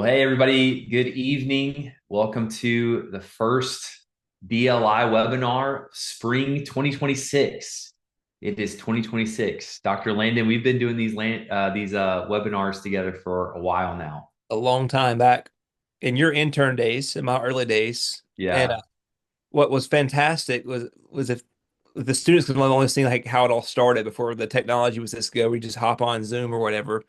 Well, hey, everybody. Good evening. Welcome to the first DLI webinar, spring 2026. It is 2026. Dr. Landon, we've been doing these webinars together for a while now. A long time back in your intern days, in my early days. And Yeah. what was fantastic was if the students could only see like how it all started before the technology was this good. We just hop on Zoom or whatever.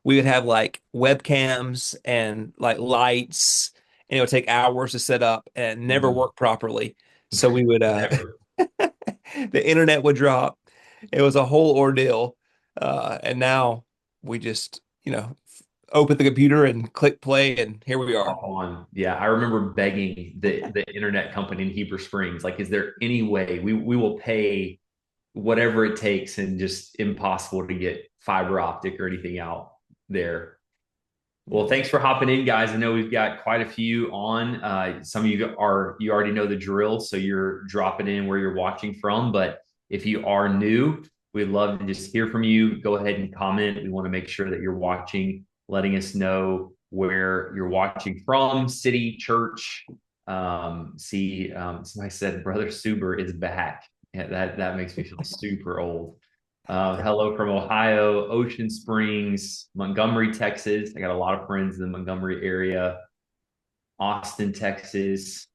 We would have like webcams and like lights, and it would take hours to set up and never Mhm. work properly. So we would Never. the internet would drop. It was a whole ordeal. And now we just, open the computer and click play, and here we are. Hop on. Yeah, I remember begging the internet company in Heber Springs, like, is there any way we will pay whatever it takes, and just impossible to get fiber optic or anything out there. Well, Yeah. thanks for hopping in, guys. I know we've got quite a few on. Some of you already know the drill, so you're dropping in where you're watching from. But if you are new, we'd love to just hear from you. Go ahead and comment. We want to make sure that you're watching, letting us know where you're watching from, city, church. Somebody said Brother Suber is back. Yeah, that makes me feel super old. Hello from Ohio, Ocean Springs, Montgomery, Texas. I got a lot of friends in the Montgomery area. Austin, Texas.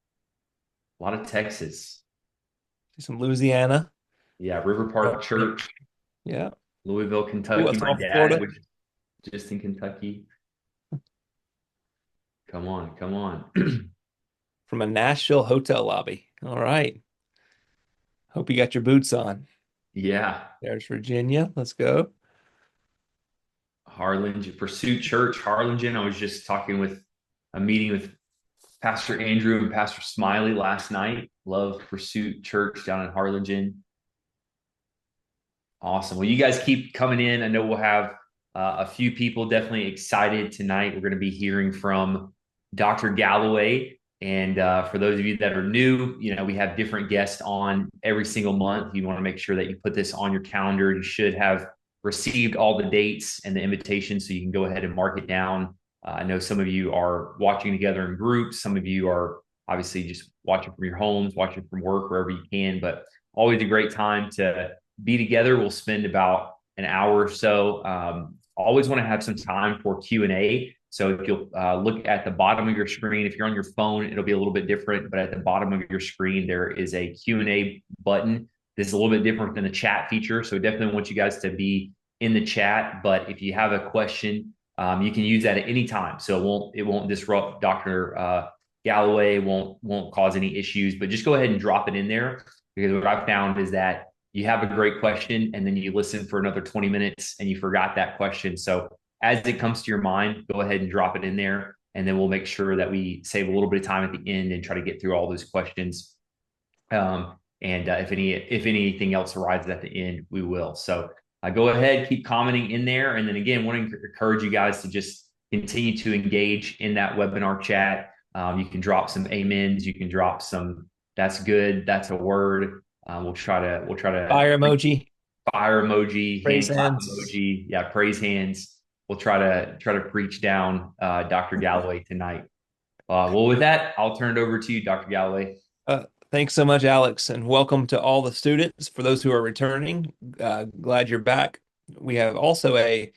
A lot of Texas. Some Louisiana. Yeah, River Oh, Park Church, yeah. Louisville, Ooh, Kentucky. My South dad Florida. was just in Kentucky. Come on, come on. From a Nashville hotel lobby. All right. Hope you got your boots on. Yeah, There's Virginia. Let's go. Harlingen, Pursuit Church, Harlingen. I was just talking with a meeting with Pastor Andrew and Pastor Smiley last night. Love Pursuit Church down in Harlingen. Awesome. Well, you guys keep coming in. I know we'll have a few people definitely excited tonight. We're going to be hearing from Dr. Galloway. And for those of you that are new, we have different guests on every single month. You want to make sure that you put this on your calendar. You should have received all the dates and the invitations, so you can go ahead and mark it down. I know some of you are watching together in groups. Some of you are obviously just watching from your homes, watching from work, wherever you can. But always a great time to be together. We'll spend about an hour or so. Always want to have some time for Q&A. So if you'll look at the bottom of your screen, if you're on your phone, it'll be a little bit different. But at the bottom of your screen, there is a Q&A button. This is a little bit different than the chat feature. So definitely want you guys to be in the chat. But if you have a question, you can use that at any time. So it won't disrupt Dr. Galloway, won't cause any issues. But just go ahead and drop it in there, because what I've found is that you have a great question and then you listen for another 20 minutes and you forgot that question. So as it comes to your mind, go ahead and drop it in there. And then we'll make sure that we save a little bit of time at the end and try to get through all those questions. And if anything else arises at the end, we will. So go ahead, keep commenting in there. And then again, want to encourage you guys to just continue to engage in that webinar chat. You can drop some amens. You can drop some, that's good, that's a word. We'll try to Fire emoji. fire emoji, Praise hand clap hands. emoji, yeah, praise hands. We'll try to preach down Dr. Galloway tonight. Well, with that, I'll turn it over to you, Dr. Galloway. Thanks so much, Alex, and welcome to all the students. For those who are returning, glad you're back. We have also a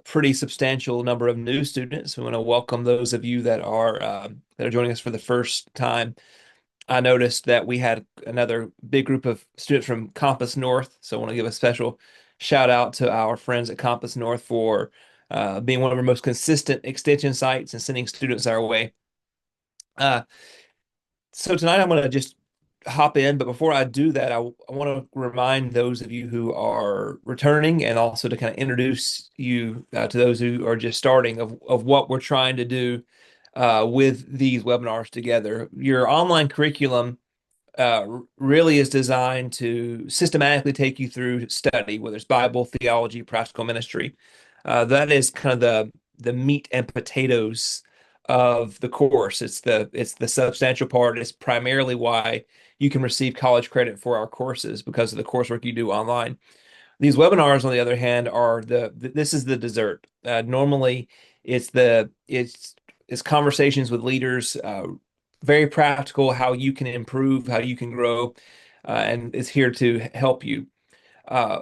pretty substantial number of new students. We want to welcome those of you that are joining us for the first time. I noticed that we had another big group of students from Compass North, so I want to give a special shout out to our friends at Compass North for being one of our most consistent extension sites and sending students our way. Uh, so tonight I'm going to just hop in, but before I do that, I want to remind those of you who are returning and also to kind of introduce you to those who are just starting of what we're trying to do with these webinars together. Your online curriculum really is designed to systematically take you through study, whether it's Bible, theology, practical ministry. That is kind of the meat and potatoes of the course. It's the substantial part. It's primarily why you can receive college credit for our courses because of the coursework you do online. These webinars, on the other hand, are this is the dessert. Normally, it's is conversations with leaders, very practical, how you can improve, how you can grow, and is here to help you. Uh,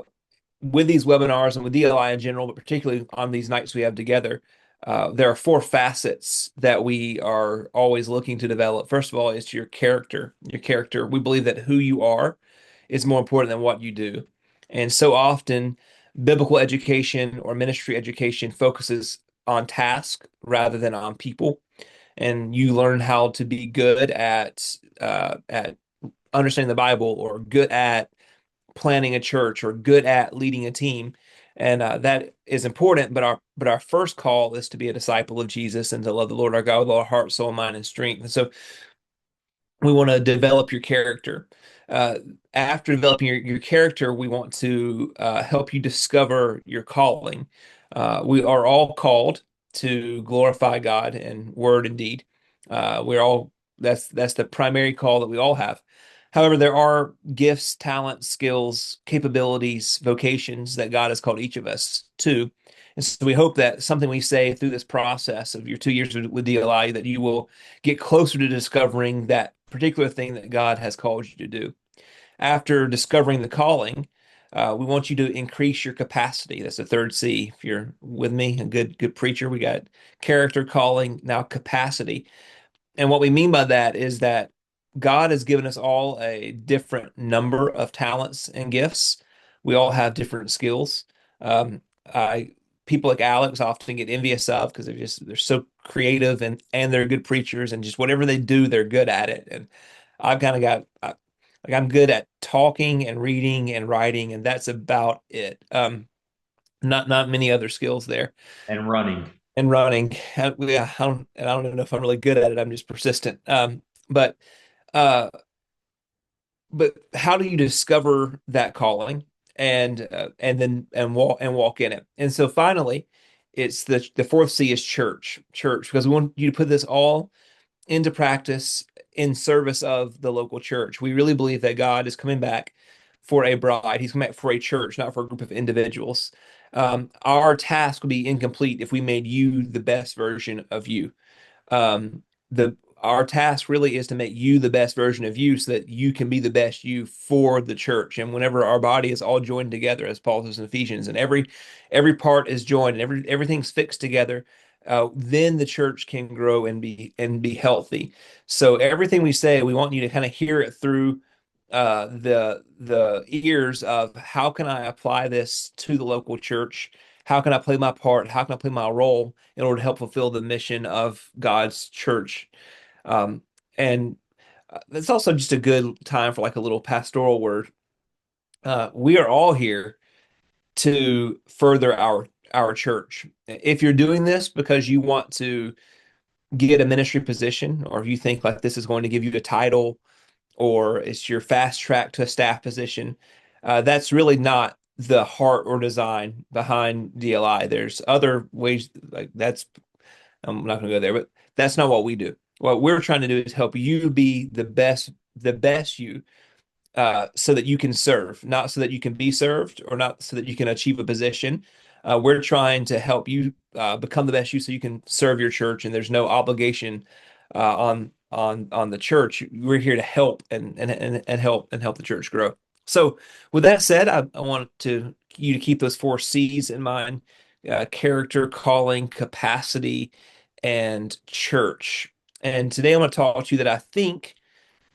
with these webinars and with DLI in general, but particularly on these nights we have together, there are four facets that we are always looking to develop. First of all, it's your character. Your character. We believe that who you are is more important than what you do. And so often, biblical education or ministry education focuses on task rather than on people. And you learn how to be good at understanding the Bible or good at planning a church or good at leading a team, and that is important. But our first call is to be a disciple of Jesus and to love the Lord our God with all our heart, soul, mind, and strength. And so we want to develop your character. Uh, After developing your character, we want to help you discover your calling. We are all called to glorify God in word and deed. We're all that's the primary call that we all have. However, there are gifts, talents, skills, capabilities, vocations that God has called each of us to. And so we hope that something we say through this process of your 2 years with DLI, that you will get closer to discovering that particular thing that God has called you to do. After discovering the calling, we want you to increase your capacity. That's the third C. If you're with me, a good preacher, we got character, calling, now capacity. And what we mean by that is that God has given us all a different number of talents and gifts. We all have different skills. I People like Alex often get envious of because they're so creative and they're good preachers, and just whatever they do, they're good at it. And I've kind of got like I'm good at talking and reading and writing, and that's about it. Not many other skills there. And running. And running. Yeah, I don't even know if I'm really good at it. I'm just persistent. But uh, but how do you discover that calling and walk in it? And so finally, it's the fourth C is church, because we want you to put this all into practice in service of the local church. We really believe that God is coming back for a bride. He's coming back for a church, not for a group of individuals. Our task would be incomplete if we made you the best version of you. The Our task really is to make you the best version of you so that you can be the best you for the church. And whenever our body is all joined together, as Paul says in Ephesians, and every part is joined and everything's fixed together, then the church can grow and be healthy. So everything we say, we want you to kind of hear it through the ears of how can I apply this to the local church? How can I play my part? How can I play my role in order to help fulfill the mission of God's church? Um, and It's also just a good time for like a little pastoral word. We are all here to further our church. If you're doing this because you want to get a ministry position, or if you think like this is going to give you a title, or it's your fast track to a staff position, that's really not the heart or design behind DLI. There's other ways like that's I'm not going to go there, but that's not what we do. What we're trying to do is help you be the best you, so that you can serve, not so that you can be served, or not so that you can achieve a position. We're trying to help you become the best you, so you can serve your church, and there's no obligation on the church. We're here to help and help the church grow. So, with that said, I want you to keep those four C's in mind: character, calling, capacity, and church. And today I'm going to talk to you that I think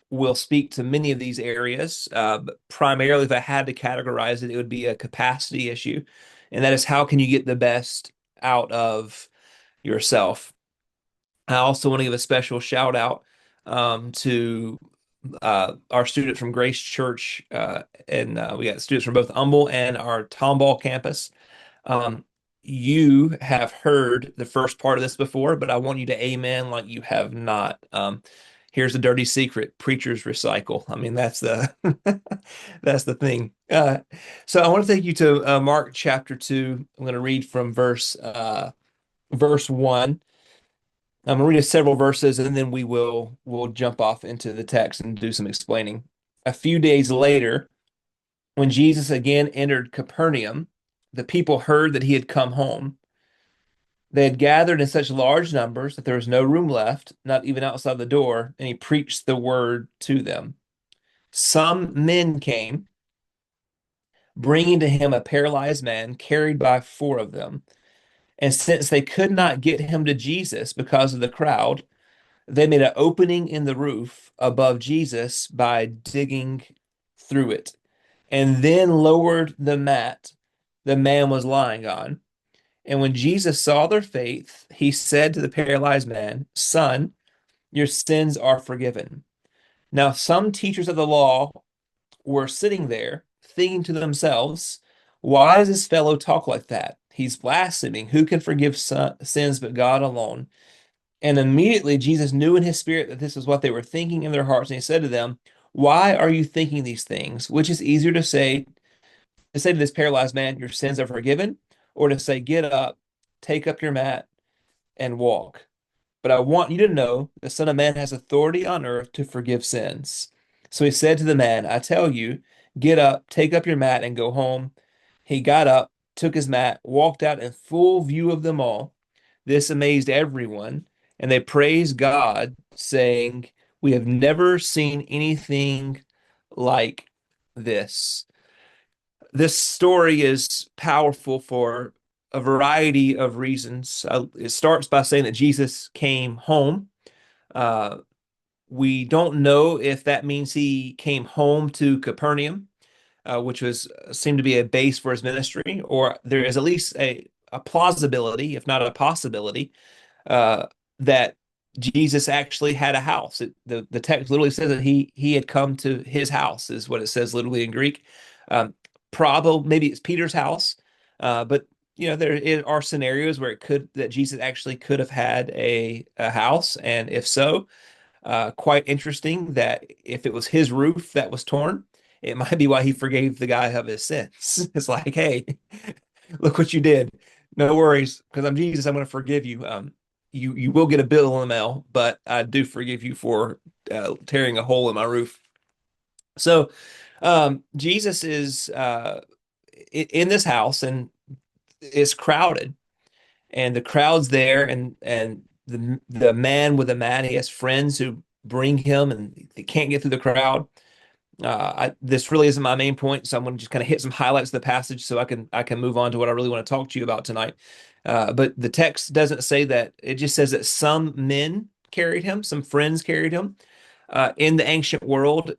will speak to many of these areas. But primarily, if I had to categorize it, it would be a capacity issue. And that is, how can you get the best out of yourself? I also want to give a special shout out to our students from Grace Church, and we got students from both Humble and our Tomball campus. Um, you have heard the first part of this before, but I want you to amen like you have not. Here's the dirty secret: preachers recycle. I mean, that's the that's the thing. So I want to take you to Mark chapter 2. I'm going to read from verse 1. I'm going to read several verses, and then we'll jump off into the text and do some explaining. A few days later, when Jesus again entered Capernaum, the people heard that he had come home. They had gathered in such large numbers that there was no room left, not even outside the door, and he preached the word to them. Some men came, bringing to him a paralyzed man carried by four of them. And since they could not get him to Jesus because of the crowd, they made an opening in the roof above Jesus by digging through it, and then lowered the mat the man was lying on. And when Jesus saw their faith, he said to the paralyzed man, "Son, your sins are forgiven." Now, some teachers of the law were sitting there thinking to themselves, "Why does this fellow talk like that? He's blaspheming. Who can forgive sins but God alone?" And immediately Jesus knew in his spirit that this is what they were thinking in their hearts. And he said to them, "Why are you thinking these things? Which is easier to say to this paralyzed man, 'Your sins are forgiven,' or to say, 'Get up, take up your mat, and walk'? But I want you to know the Son of Man has authority on earth to forgive sins." So he said to the man, "I tell you, get up, take up your mat, and go home." He got up, took his mat, walked out in full view of them all. This amazed everyone, and they praised God, saying, "We have never seen anything like this." This story is powerful for a variety of reasons. It starts by saying that Jesus came home. Uh, we don't know if that means he came home to Capernaum, which was seemed to be a base for his ministry, or there is at least a plausibility, if not a possibility, uh, that Jesus actually had a house. The text literally says that he had come to his house, is what it says literally in Greek. Um, Probably maybe it's Peter's house, but there are scenarios where it could that Jesus actually could have had a house, and if so, quite interesting that if it was his roof that was torn, it might be why he forgave the guy of his sins. It's like, hey, look what you did. No worries, because I'm Jesus. I'm going to forgive you. You will get a bill in the mail, but I do forgive you for tearing a hole in my roof. So, Jesus is in this house, and it's crowded, and the crowd's there, and the man with the mat, he has friends who bring him, and they can't get through the crowd. This really isn't my main point, so I'm going to just kind of hit some highlights of the passage so I can move on to what I really want to talk to you about tonight. But the text doesn't say that; it just says that some men carried him, some friends carried him. In the ancient world,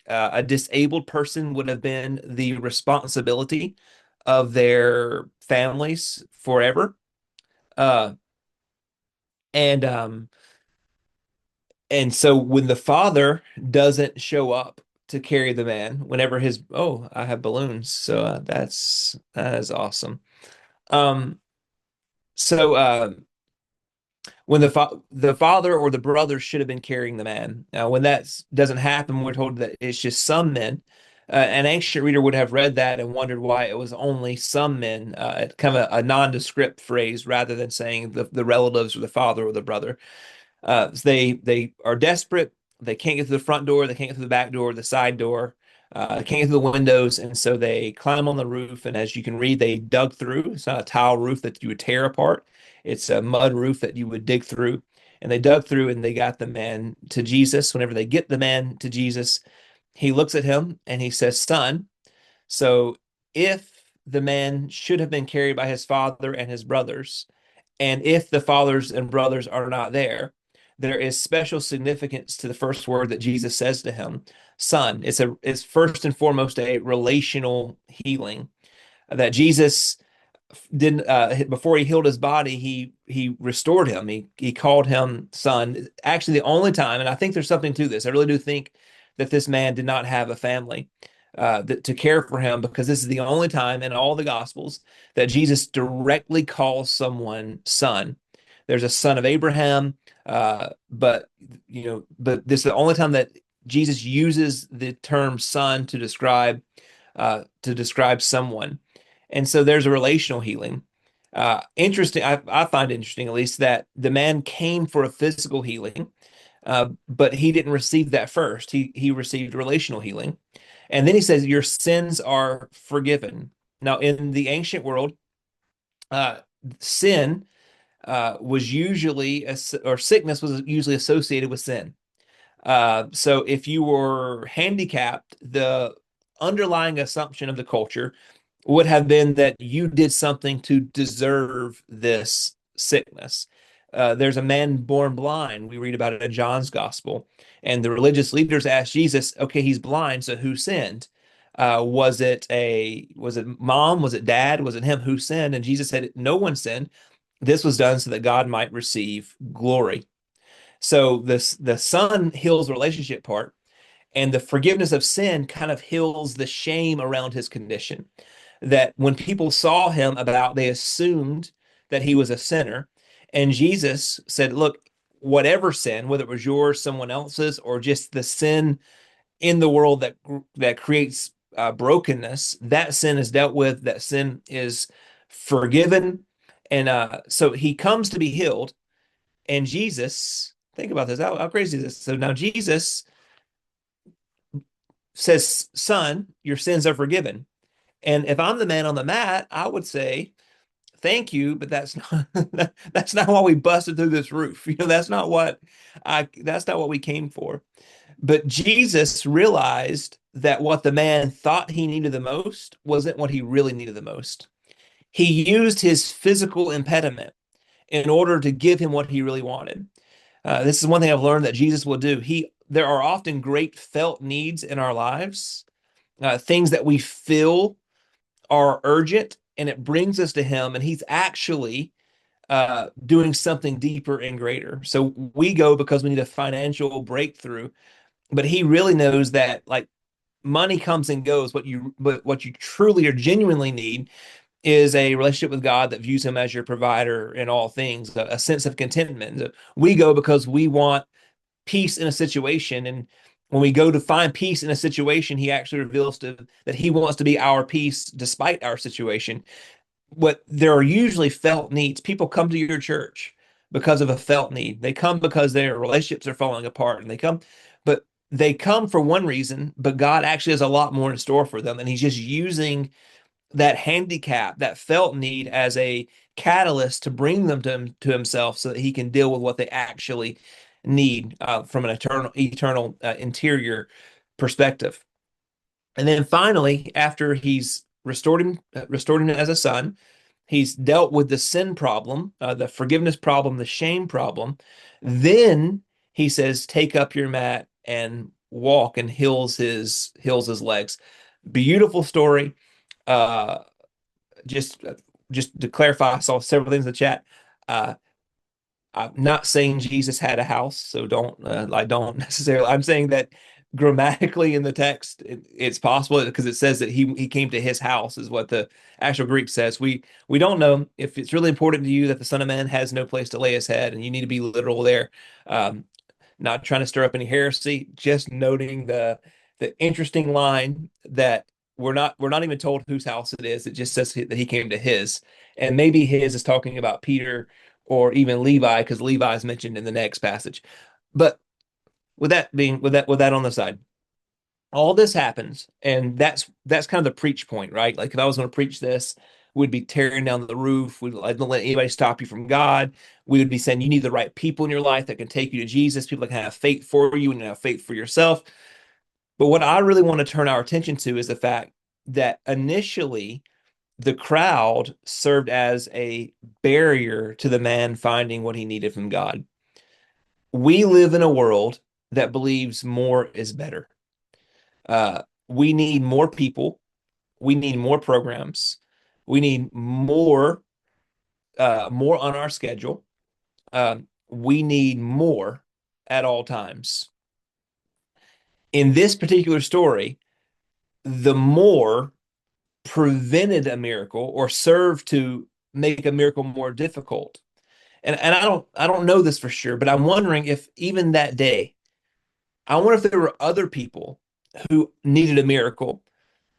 a disabled person would have been the responsibility of their families forever. Uh, and and so when the father doesn't show up to carry the man, whenever I have balloons, so that is awesome. Um, so when the father or the brother should have been carrying the man. Now, when that doesn't happen, we're told that it's just some men. An ancient reader would have read that and wondered why it was only some men, kind of a nondescript phrase rather than saying the relatives or the father or the brother. So they are desperate. They can't get through the front door. They can't get through the back door, the side door. They can't get through the windows, and so they climb on the roof. And as you can read, they dug through. It's not a tile roof that you would tear apart. It's a mud roof that you would dig through. And they dug through, and they got the man to Jesus. Whenever they get the man to Jesus, he looks at him and he says, "Son." So if the man should have been carried by his father and his brothers, and if the fathers and brothers are not there, there is special significance to the first word that Jesus says to him, "Son." It's first and foremost a relational healing that Jesus didn't before he healed his body, he restored him. He called him son. Actually, the only time, and I think there's something to this. I really do think that this man did not have a family to care for him, because this is the only time in all the Gospels that Jesus directly calls someone son. There's a son of Abraham, but this is the only time that Jesus uses the term son to describe someone. And so there's a relational healing. Interesting, I find interesting at least that the man came for a physical healing, but he didn't receive that first. He received relational healing. And then he says, "Your sins are forgiven." Now, in the ancient world, sin was usually, or sickness was usually associated with sin. So if you were handicapped, the underlying assumption of the culture would have been that you did something to deserve this sickness. There's a man born blind. We read about it in John's gospel. And the religious leaders asked Jesus, okay, he's blind, so who sinned? Was it mom? Was it dad? Was it him who sinned? And Jesus said, no one sinned. This was done so that God might receive glory. So the son heals the relationship part, and the forgiveness of sin kind of heals the shame around his condition. That when people saw him about, they assumed that he was a sinner. And Jesus said, look, whatever sin, whether it was yours, someone else's, or just the sin in the world that creates brokenness, that sin is dealt with, that sin is forgiven. And so he comes to be healed. And Jesus, think about this, how crazy is this? So now Jesus says, son, your sins are forgiven. And if I'm the man on the mat, I would say, thank you, but that's not that's not why we busted through this roof. That's not what we came for. But Jesus realized that what the man thought he needed the most wasn't what he really needed the most. He used his physical impediment in order to give him what he really wanted. This is one thing I've learned that Jesus will do. There are often great felt needs in our lives, things that we feel are urgent, and it brings us to him, and he's actually doing something deeper and greater. So we go because we need a financial breakthrough, but he really knows that like money comes and goes. What you truly or genuinely need is a relationship with God that views him as your provider in all things, a sense of contentment. So we go because we want peace in a situation. And when we go to find peace in a situation, he actually reveals that he wants to be our peace despite our situation. What there are usually felt needs. People come to your church because of a felt need. They come because their relationships are falling apart, and but they come for one reason, but God actually has a lot more in store for them. And he's just using that handicap, that felt need as a catalyst to bring them to himself so that he can deal with what they actually need from an eternal interior perspective. And then finally, after he's restored him as a son, he's dealt with the sin problem, the forgiveness problem, the shame problem. Then he says, "Take up your mat and walk," and heals his legs. Beautiful story. Uh, just just to clarify, I saw several things in the chat. Uh, I'm not saying Jesus had a house, so I don't necessarily. I'm saying that grammatically in the text, it's possible because it says that he came to his house is what the actual Greek says. We don't know if it's really important to you that the Son of Man has no place to lay his head, and you need to be literal there. Um, Not trying to stir up any heresy, just noting the interesting line that we're not even told whose house it is. It just says that he came to his, and maybe his is talking about Peter or even Levi, because Levi is mentioned in the next passage. But with that on the side, all this happens, and that's kind of the preach point, right? Like if I was going to preach this, we'd be tearing down the roof. I don't let anybody stop you from God. We would be saying you need the right people in your life that can take you to Jesus, people that can have faith for you and have faith for yourself. But what I really want to turn our attention to is the fact that initially the crowd served as a barrier to the man finding what he needed from God. We live in a world that believes more is better. We need more people. We need more programs. We need more on our schedule. We need more at all times. In this particular story, the more prevented a miracle or served to make a miracle more difficult. And I don't know this for sure, but I'm wondering if even that day, I wonder if there were other people who needed a miracle,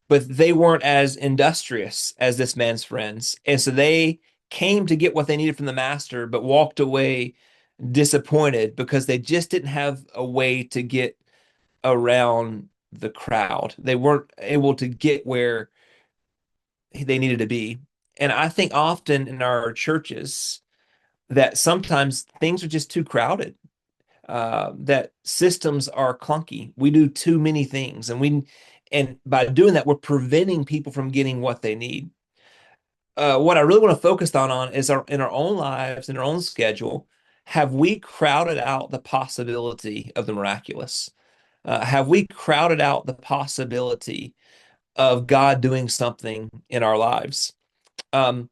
but they weren't as industrious as this man's friends. And so they came to get what they needed from the master, but walked away disappointed because they just didn't have a way to get around the crowd. They weren't able to get where they needed to be. And I think often in our churches, that sometimes things are just too crowded, that systems are clunky. We do too many things, and by doing that, we're preventing people from getting what they need. What I really want to focus on is in our own lives, in our own schedule, have we crowded out the possibility of the miraculous? Have we crowded out the possibility of God doing something in our lives? Um,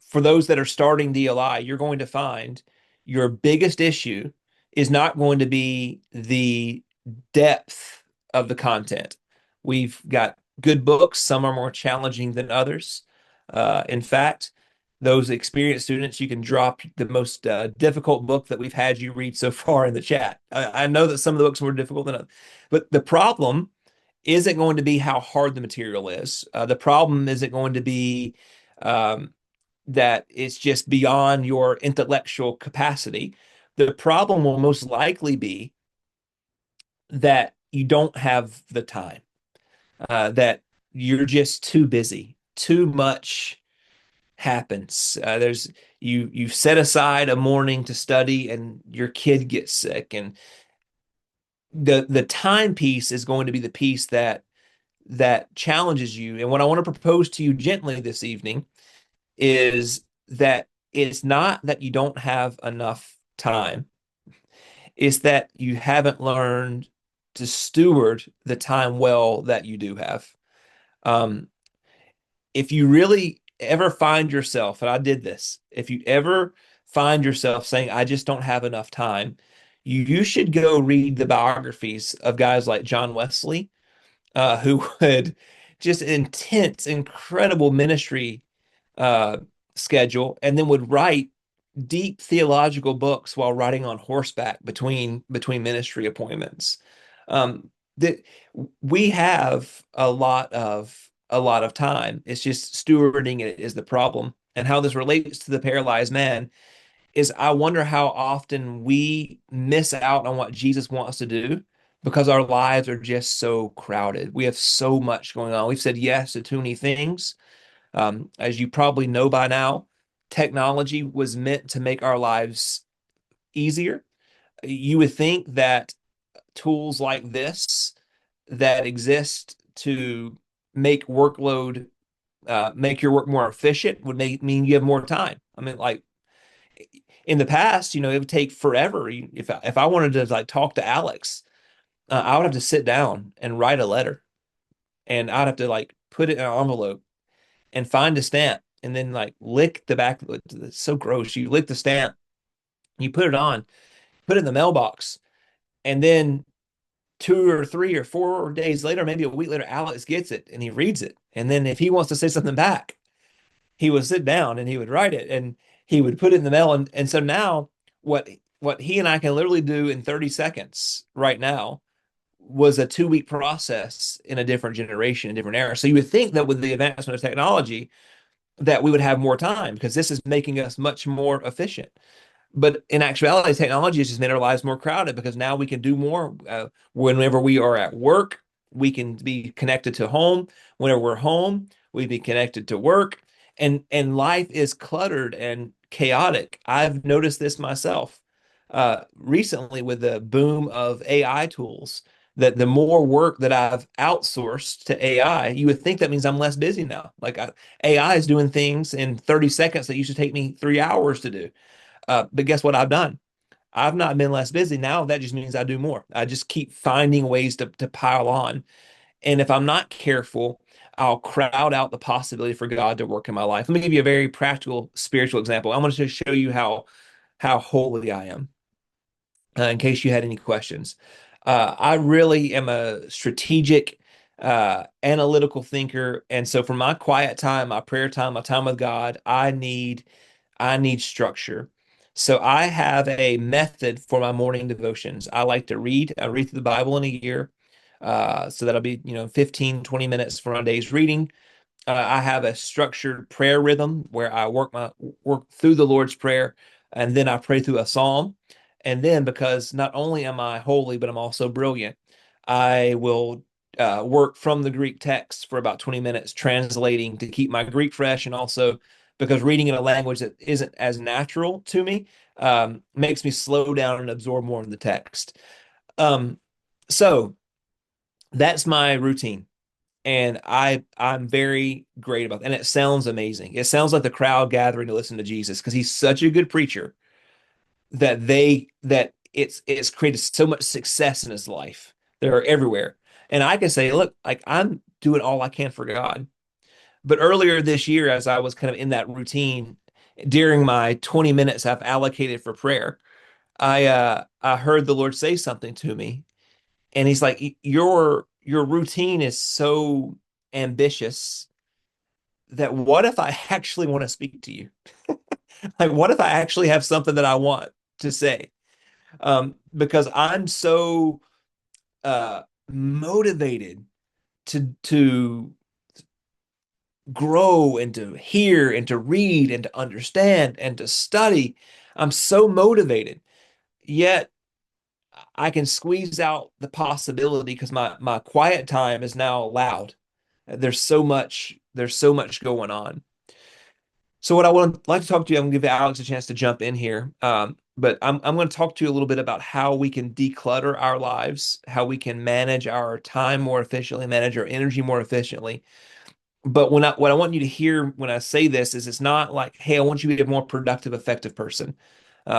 for those that are starting DLI, you're going to find your biggest issue is not going to be the depth of the content. We've got good books, some are more challenging than others. In fact, those experienced students, you can drop the most difficult book that we've had you read so far in the chat. I know that some of the books were difficult than others, but the problem isn't going to be how hard the material is. The problem isn't going to be um, that it's just beyond your intellectual capacity. The problem will most likely be that you don't have the time, that you're just too busy, too much happens. You've set aside a morning to study and your kid gets sick, and the time piece is going to be the piece that challenges you. And what I want to propose to you gently this evening is that it's not that you don't have enough time, it's that you haven't learned to steward the time well that you do have. Um, if you really ever find yourself, and I did this, if you ever find yourself saying, I just don't have enough time, you should go read the biographies of guys like John Wesley, who would just intense, incredible ministry uh, schedule, and then would write deep theological books while riding on horseback between ministry appointments. That we have a lot of time. It's just stewarding it is the problem. And how this relates to the paralyzed man is I wonder how often we miss out on what Jesus wants to do because our lives are just so crowded. We have so much going on. We've said yes to too many things. As you probably know by now, technology was meant to make our lives easier. You would think that tools like this that exist to make your work more efficient would mean you have more time. I mean, like in the past, it would take forever. If I wanted to like talk to Alex, I would have to sit down and write a letter, and I'd have to like put it in an envelope and find a stamp and then like lick the back. It's so gross. You lick the stamp, you put it on, put it in the mailbox, and then 2 or 3 or 4 days later, maybe a week later, Alex gets it and he reads it. And then if he wants to say something back, he would sit down and he would write it and he would put it in the mail. And so now what he and I can literally do in 30 seconds right now was a 2 week process in a different generation, a different era. So you would think that with the advancement of technology, that we would have more time because this is making us much more efficient. But in actuality, technology has just made our lives more crowded because now we can do more. Whenever we are at work, we can be connected to home. Whenever we're home, we be connected to work. And life is cluttered and chaotic. I've noticed this myself recently with the boom of AI tools. That the more work that I've outsourced to AI, you would think that means I'm less busy now. AI is doing things in 30 seconds that used to take me 3 hours to do. But guess what I've done? I've not been less busy. Now that just means I do more. I just keep finding ways to pile on. And if I'm not careful, I'll crowd out the possibility for God to work in my life. Let me give you a very practical spiritual example. I'm going to show you how holy I am, in case you had any questions. I really am a strategic, analytical thinker. And so for my quiet time, my prayer time, my time with God, I need structure. So I have a method for my morning devotions. I like to read. I read through the Bible in a year. So that'll be, 15, 20 minutes for my day's reading. I have a structured prayer rhythm where I work through the Lord's Prayer, and then I pray through a psalm. And then, because not only am I holy, but I'm also brilliant, I will work from the Greek text for about 20 minutes, translating to keep my Greek fresh, and also because reading in a language that isn't as natural to me makes me slow down and absorb more of the text. Um, so that's my routine. And I'm very great about that. And it sounds amazing. It sounds like the crowd gathering to listen to Jesus because he's such a good preacher that it's created so much success in his life. They're everywhere. And I can say, look, like I'm doing all I can for God. But earlier this year, as I was kind of in that routine, during my 20 minutes I've allocated for prayer, I heard the Lord say something to me, and He's like, your routine is so ambitious that what if I actually want to speak to you? Like, what if I actually have something that I want to say? Because I'm so motivated to grow and to hear and to read and to understand and to study. I'm so motivated. Yet I can squeeze out the possibility because my quiet time is now allowed. There's so much going on. So what I would like to talk to you, I'm going to give Alex a chance to jump in here. But I'm going to talk to you a little bit about how we can declutter our lives, how we can manage our time more efficiently, manage our energy more efficiently. But what I want you to hear when I say this is it's not like, hey, I want you to be a more productive, effective person,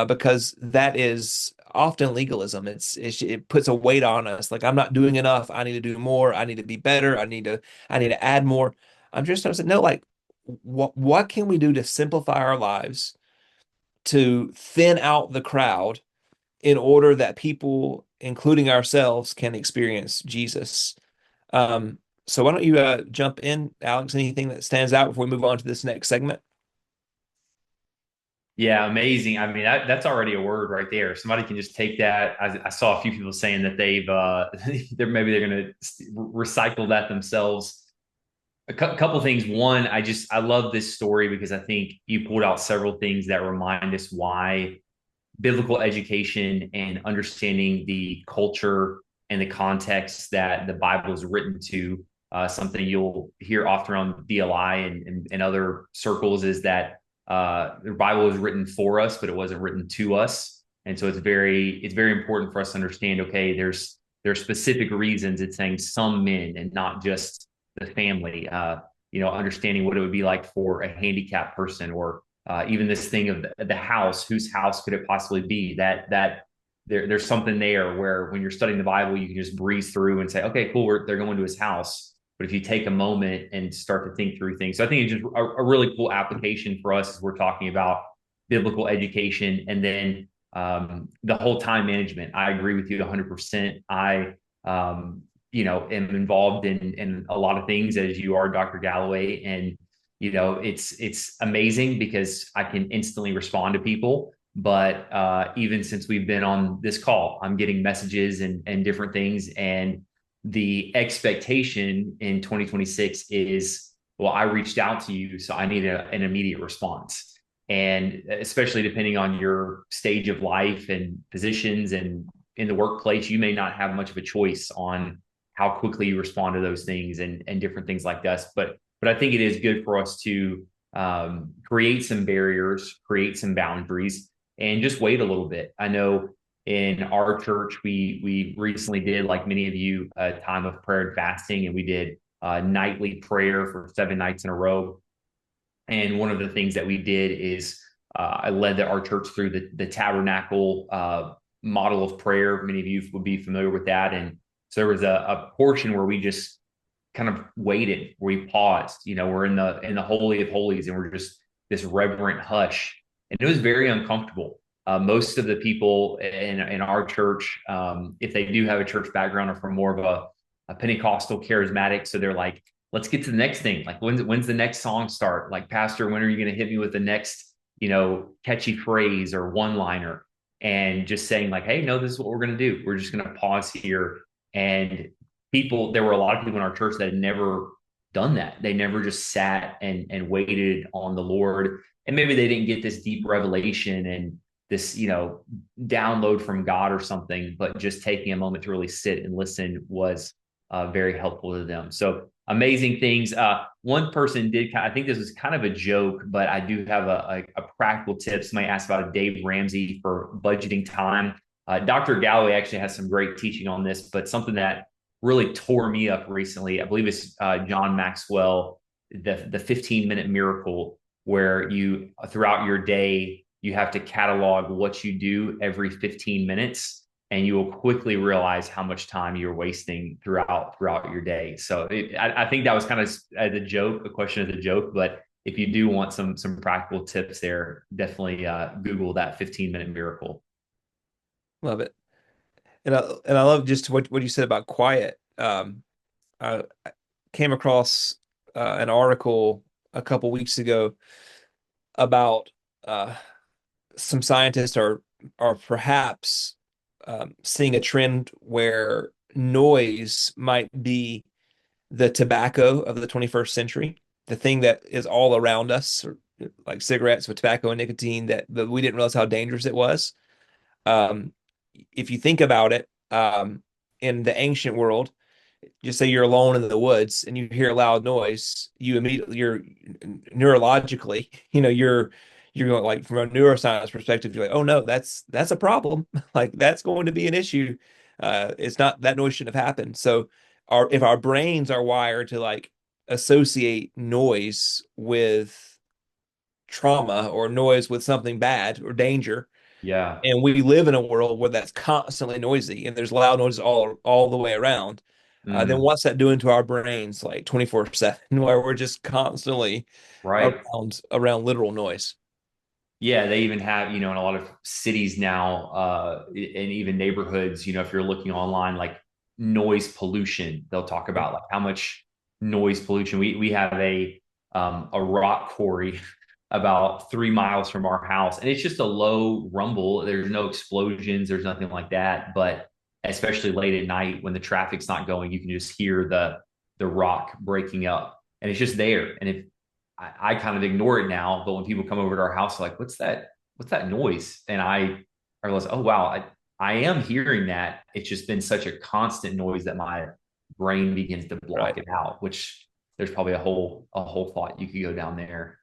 because that is often legalism. It puts a weight on us. Like I'm not doing enough. I need to do more. I need to be better. I need to add more. I'm just trying to say, no, like what can we do to simplify our lives, to thin out the crowd in order that people, including ourselves, can experience Jesus? Um, so why don't you jump in, Alex? Anything that stands out before we move on to this next segment? Yeah, amazing. I mean, that's already a word right there. Somebody can just take that. I saw a few people saying that they're going to recycle that themselves. Couple things. One, I love this story because I think you pulled out several things that remind us why biblical education and understanding the culture and the context that the Bible is written to. Something you'll hear often on DLI and other circles is that the Bible was written for us, but it wasn't written to us. And so it's very important for us to understand, okay, there's specific reasons it's saying some men and not just the family. Understanding what it would be like for a handicapped person, or even this thing of the house, whose house could it possibly be? There's something there where when you're studying the Bible, you can just breeze through and say, okay, cool, they're going to his house. But if you take a moment and start to think through things, so I think it's just a really cool application for us as we're talking about biblical education. And then the whole time management. I agree with you 100%. Am involved in a lot of things as you are, Dr. Galloway. And, it's amazing because I can instantly respond to people. But even since we've been on this call, I'm getting messages and different things. And the expectation in 2026 is, well, I reached out to you, so I need an immediate response. And especially depending on your stage of life and positions and in the workplace, you may not have much of a choice on how quickly you respond to those things and different things like this. But I think it is good for us to create some barriers, create some boundaries, and just wait a little bit. I know in our church, we recently did, like many of you, a time of prayer and fasting, and we did nightly prayer for 7 nights in a row. And one of the things that we did is I led our church through the tabernacle model of prayer. Many of you would be familiar with that. And so there was a portion where we just kind of waited, where we paused. We're in the Holy of Holies, and we're just this reverent hush. And it was very uncomfortable. Most of the people in our church, if they do have a church background, are from more of a Pentecostal charismatic. So they're like, let's get to the next thing. Like, when's the next song start? Like, Pastor, when are you going to hit me with the next, catchy phrase or one liner? And just saying like, hey, no, this is what we're going to do. We're just going to pause here. And there were a lot of people in our church that had never done that. They never just sat and waited on the Lord. And maybe they didn't get this deep revelation and this, download from God or something, but just taking a moment to really sit and listen was very helpful to them. So amazing things. One person did, I think this was kind of a joke, but I do have a practical tip. Somebody asked about a Dave Ramsey for budgeting time. Dr. Galloway actually has some great teaching on this, but something that really tore me up recently, I believe it's John Maxwell, the 15-minute miracle, where you throughout your day, you have to catalog what you do every 15 minutes, and you will quickly realize how much time you're wasting throughout your day. So I think that was kind of as a joke, a question as a joke, but if you do want some practical tips there, definitely Google that 15-minute miracle. Love it. And I love just what you said about quiet. I came across an article a couple weeks ago about some scientists are perhaps seeing a trend where noise might be the tobacco of the 21st century, the thing that is all around us, or like cigarettes with tobacco and nicotine, that we didn't realize how dangerous it was. Um, if you think about it, in the ancient world, just say you're alone in the woods and you hear a loud noise, you're neurologically, you're going, like, from a neuroscience perspective, you're like, oh no, that's a problem. Like, that's going to be an issue. It's not, that noise shouldn't have happened. So if our brains are wired to like associate noise with trauma or noise with something bad or danger, Yeah. and we live in a world where that's constantly noisy and there's loud noises all the way around, then Mm, what's that doing to our brains, like 24/7, where we're just constantly right. around literal noise? Yeah, they even have, in a lot of cities now, and even neighborhoods, if you're looking online, like noise pollution, they'll talk about like how much noise pollution. We have a rock quarry about 3 miles from our house, and it's just a low rumble. There's no explosions, there's nothing like that. But especially late at night when the traffic's not going, you can just hear the rock breaking up, and it's just there. And if I kind of ignore it now, but when people come over to our house, like, what's that? What's that noise? And I realize, oh wow, I am hearing that. It's just been such a constant noise that my brain begins to block Right. it out. Which there's probably a whole thought you could go down there.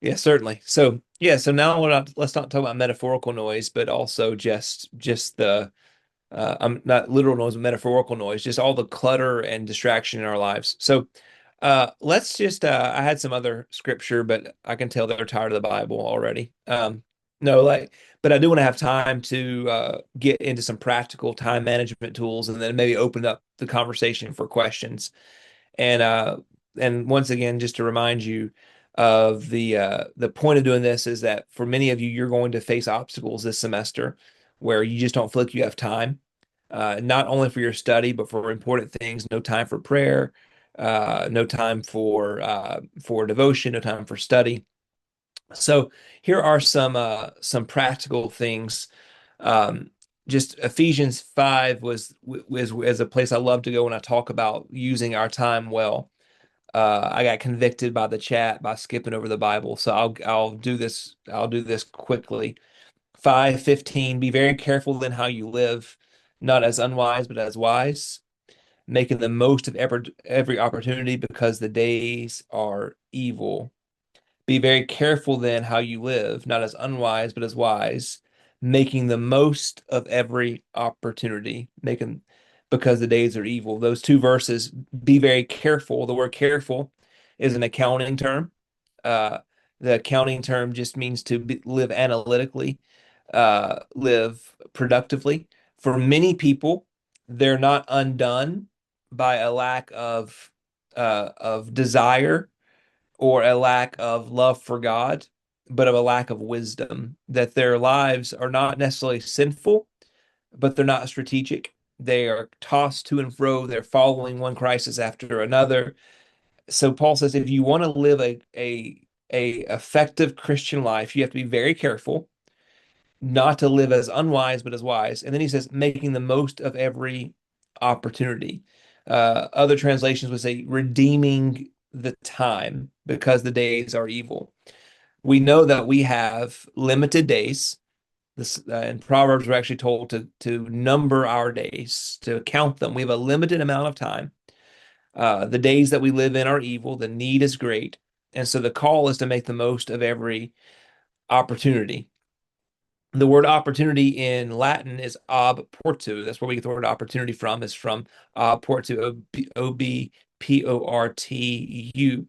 Yeah, certainly. So yeah, so now let's not talk about metaphorical noise, but also just the I'm not literal noise, but metaphorical noise, just all the clutter and distraction in our lives. So let's just I had some other scripture, but I can tell they're tired of the Bible already. No, like, but I do want to have time to get into some practical time management tools and then maybe open up the conversation for questions. And once again, just to remind you of the point of doing this is that for many of you, you're going to face obstacles this semester where you just don't feel like you have time, not only for your study, but for important things. No time for prayer, no time for devotion, no time for study. So here are some practical things. Um, just Ephesians 5 was a place I love to go when I talk about using our time well. I got convicted by the chat by skipping over the Bible, so I'll do this quickly. 5:15, be very careful then how you live, not as unwise, but as wise, making the most of every opportunity because the days are evil. Be very careful then how you live, not as unwise, but as wise, making the most of every opportunity, making because the days are evil. Those two verses, be very careful. The word careful is an accounting term. Uh, the accounting term just means to live analytically, live productively. For many people, they're not undone by a lack of desire or a lack of love for God, but of a lack of wisdom, that their lives are not necessarily sinful, but they're not strategic. They are tossed to and fro. They're following one crisis after another. So Paul says if you want to live a effective Christian life, you have to be very careful not to live as unwise, but as wise. And then he says, making the most of every opportunity. Other translations would say, redeeming the time because the days are evil. We know that we have limited days. This in Proverbs, we're actually told to number our days, to count them. We have a limited amount of time. The days that we live in are evil. The need is great. And so the call is to make the most of every opportunity. The word opportunity in Latin is ob portu. That's where we get the word opportunity from, is from ob portu, OBPORTU.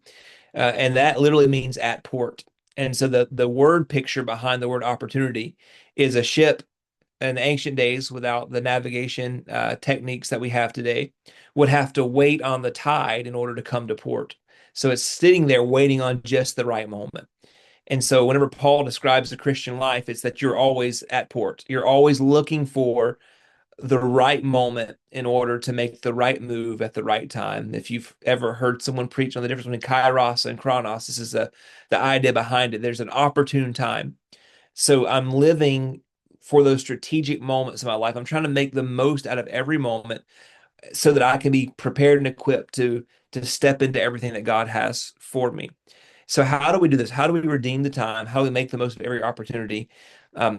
And that literally means at port. And so the word picture behind the word opportunity is a ship in ancient days, without the navigation techniques that we have today, would have to wait on the tide in order to come to port. So it's sitting there waiting on just the right moment. And so whenever Paul describes the Christian life, it's that you're always at port. You're always looking for the right moment in order to make the right move at the right time. If you've ever heard someone preach on the difference between kairos and chronos, this is the idea behind it. There's an opportune time. So I'm living for those strategic moments in my life. I'm trying to make the most out of every moment so that I can be prepared and equipped to step into everything that God has for me. So how do we do this? How do we redeem the time? How do we make the most of every opportunity?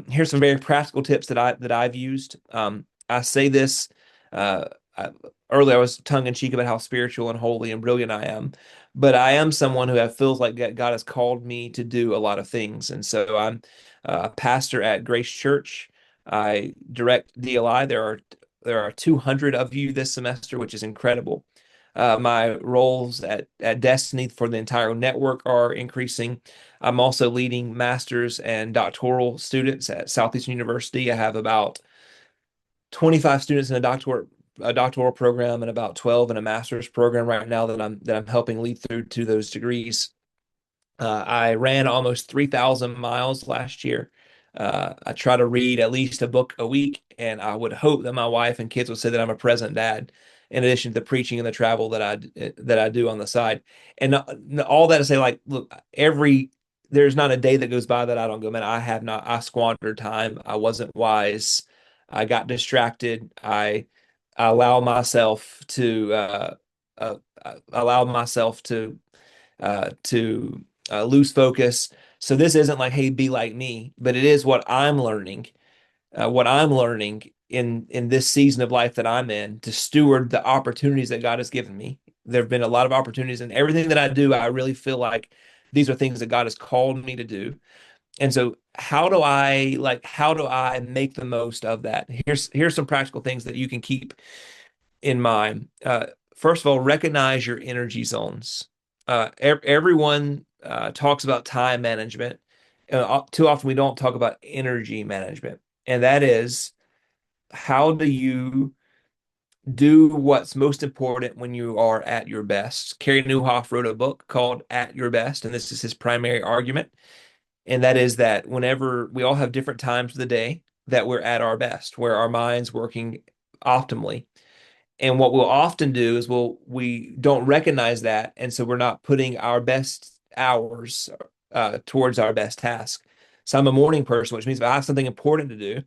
Here's some very practical tips that I've used. I say this uh, I, earlier. I was tongue in cheek about how spiritual and holy and brilliant I am, but I am someone who feels like God has called me to do a lot of things, and so I'm a pastor at Grace Church. I direct DLI. There are 200 of you this semester, which is incredible. My roles at Destiny for the entire network are increasing. I'm also leading master's and doctoral students at Southeastern University. I have about 25 students in a doctoral program and about 12 in a master's program right now that I'm helping lead through to those degrees. I ran almost 3,000 miles last year. I try to read at least a book a week, and I would hope that my wife and kids would say that I'm a present dad, in addition to the preaching and the travel that I do on the side. And all that to say, like, look, there's not a day that goes by that I don't go, man, I squandered time. I wasn't wise. I got distracted. I allow myself to uh, allow myself to lose focus. So this isn't like, hey, be like me, but it is what I'm learning in this season of life that I'm in, to steward the opportunities that God has given me. There have been a lot of opportunities, and everything that I do, I really feel like these are things that God has called me to do. And so how do I make the most of that? Here's some practical things that you can keep in mind. First of all, recognize your energy zones. Everyone talks about time management. Too often we don't talk about energy management, and that is, how do you do what's most important when you are at your best? Carey Nieuwhof wrote a book called At Your Best, and this is his primary argument. And that is that whenever we all have different times of the day that we're at our best, where our mind's working optimally. And what we'll often do is we don't recognize that, and so we're not putting our best hours towards our best task. So I'm a morning person, which means if I have something important to do,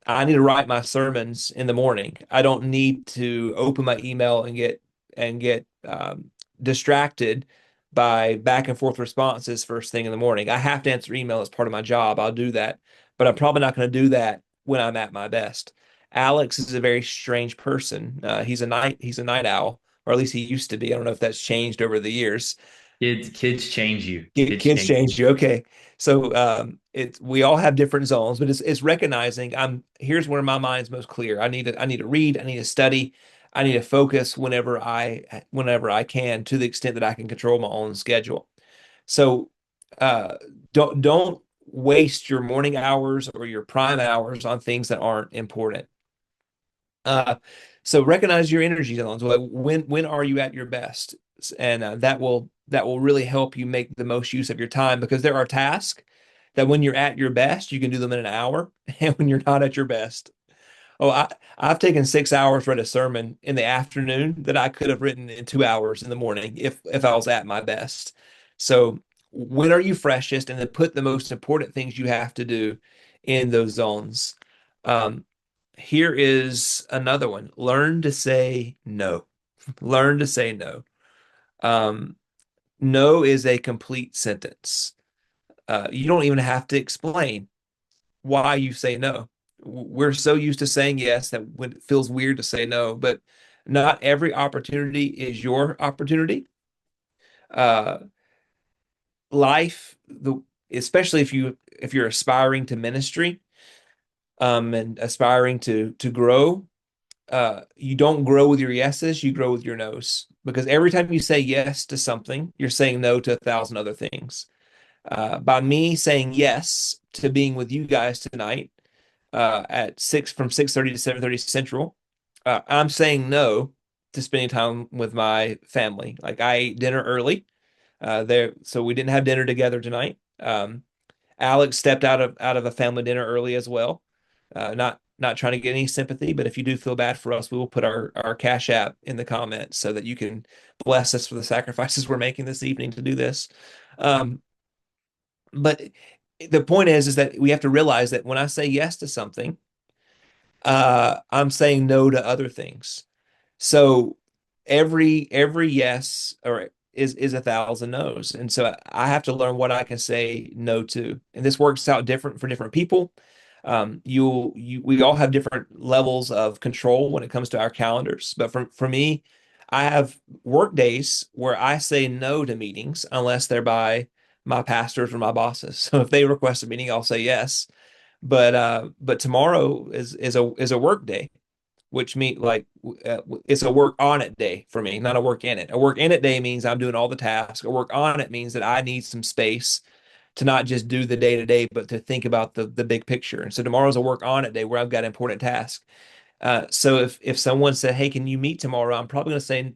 I need to write my sermons in the morning. I don't need to open my email and get distracted by back and forth responses first thing in the morning. I have to answer email as part of my job. I'll do that, but I'm probably not going to do that when I'm at my best. Alex is a very strange person. He's a night owl, or at least he used to be. I don't know if that's changed over the years. Kids change you. Kids Kids change change you. Okay. So it's we all have different zones, but it's recognizing here's where my mind's most clear. I need to read, I need to study, I need to focus whenever I can, to the extent that I can control my own schedule. So uh don't waste your morning hours or your prime hours on things that aren't important. Uh, so recognize your energy zones. Like, when are you at your best? And that will really help you make the most use of your time, because there are tasks that when you're at your best, you can do them in an hour, and when you're not at your best, oh, I've taken 6 hours to write a sermon in the afternoon that I could have written in 2 hours in the morning if I was at my best. So when are you freshest, and then put the most important things you have to do in those zones. Um, Here is another one. Learn to say no. Learn to say no. Um, no is a complete sentence. You don't even have to explain why you say no. We're so used to saying yes that when it feels weird to say no, but Not every opportunity is your opportunity. Uh, life, especially if you're aspiring to ministry, and aspiring to grow, you don't grow with your yeses, you grow with your nos. Because every time you say yes to something, you're saying no to 1,000 other things. By me saying yes to being with you guys tonight, at 6:30 to 7:30 Central, I'm saying no to spending time with my family. Like I ate dinner early, so we didn't have dinner together tonight. Alex stepped out of a family dinner early as well. Not trying to get any sympathy, but if you do feel bad for us, we will put our Cash App in the comments so that you can bless us for the sacrifices we're making this evening to do this. Um, but the point is that we have to realize that when I say yes to something, I'm saying no to other things. So every yes or is 1,000 no's. And so I have to learn what I can say no to. And this works out different for different people. We all have different levels of control when it comes to our calendars. But for me, I have work days where I say no to meetings unless they're by my pastors or my bosses. So if they request a meeting, I'll say yes. But tomorrow is a work day, which means like it's a work on it day for me, not a work in it. A work in it day means I'm doing all the tasks. A work on it means that I need some space to not just do the day to day, but to think about the big picture. And so tomorrow's a work on it day where I've got important tasks. So if someone said, "Hey, can you meet tomorrow?" I'm probably going to say,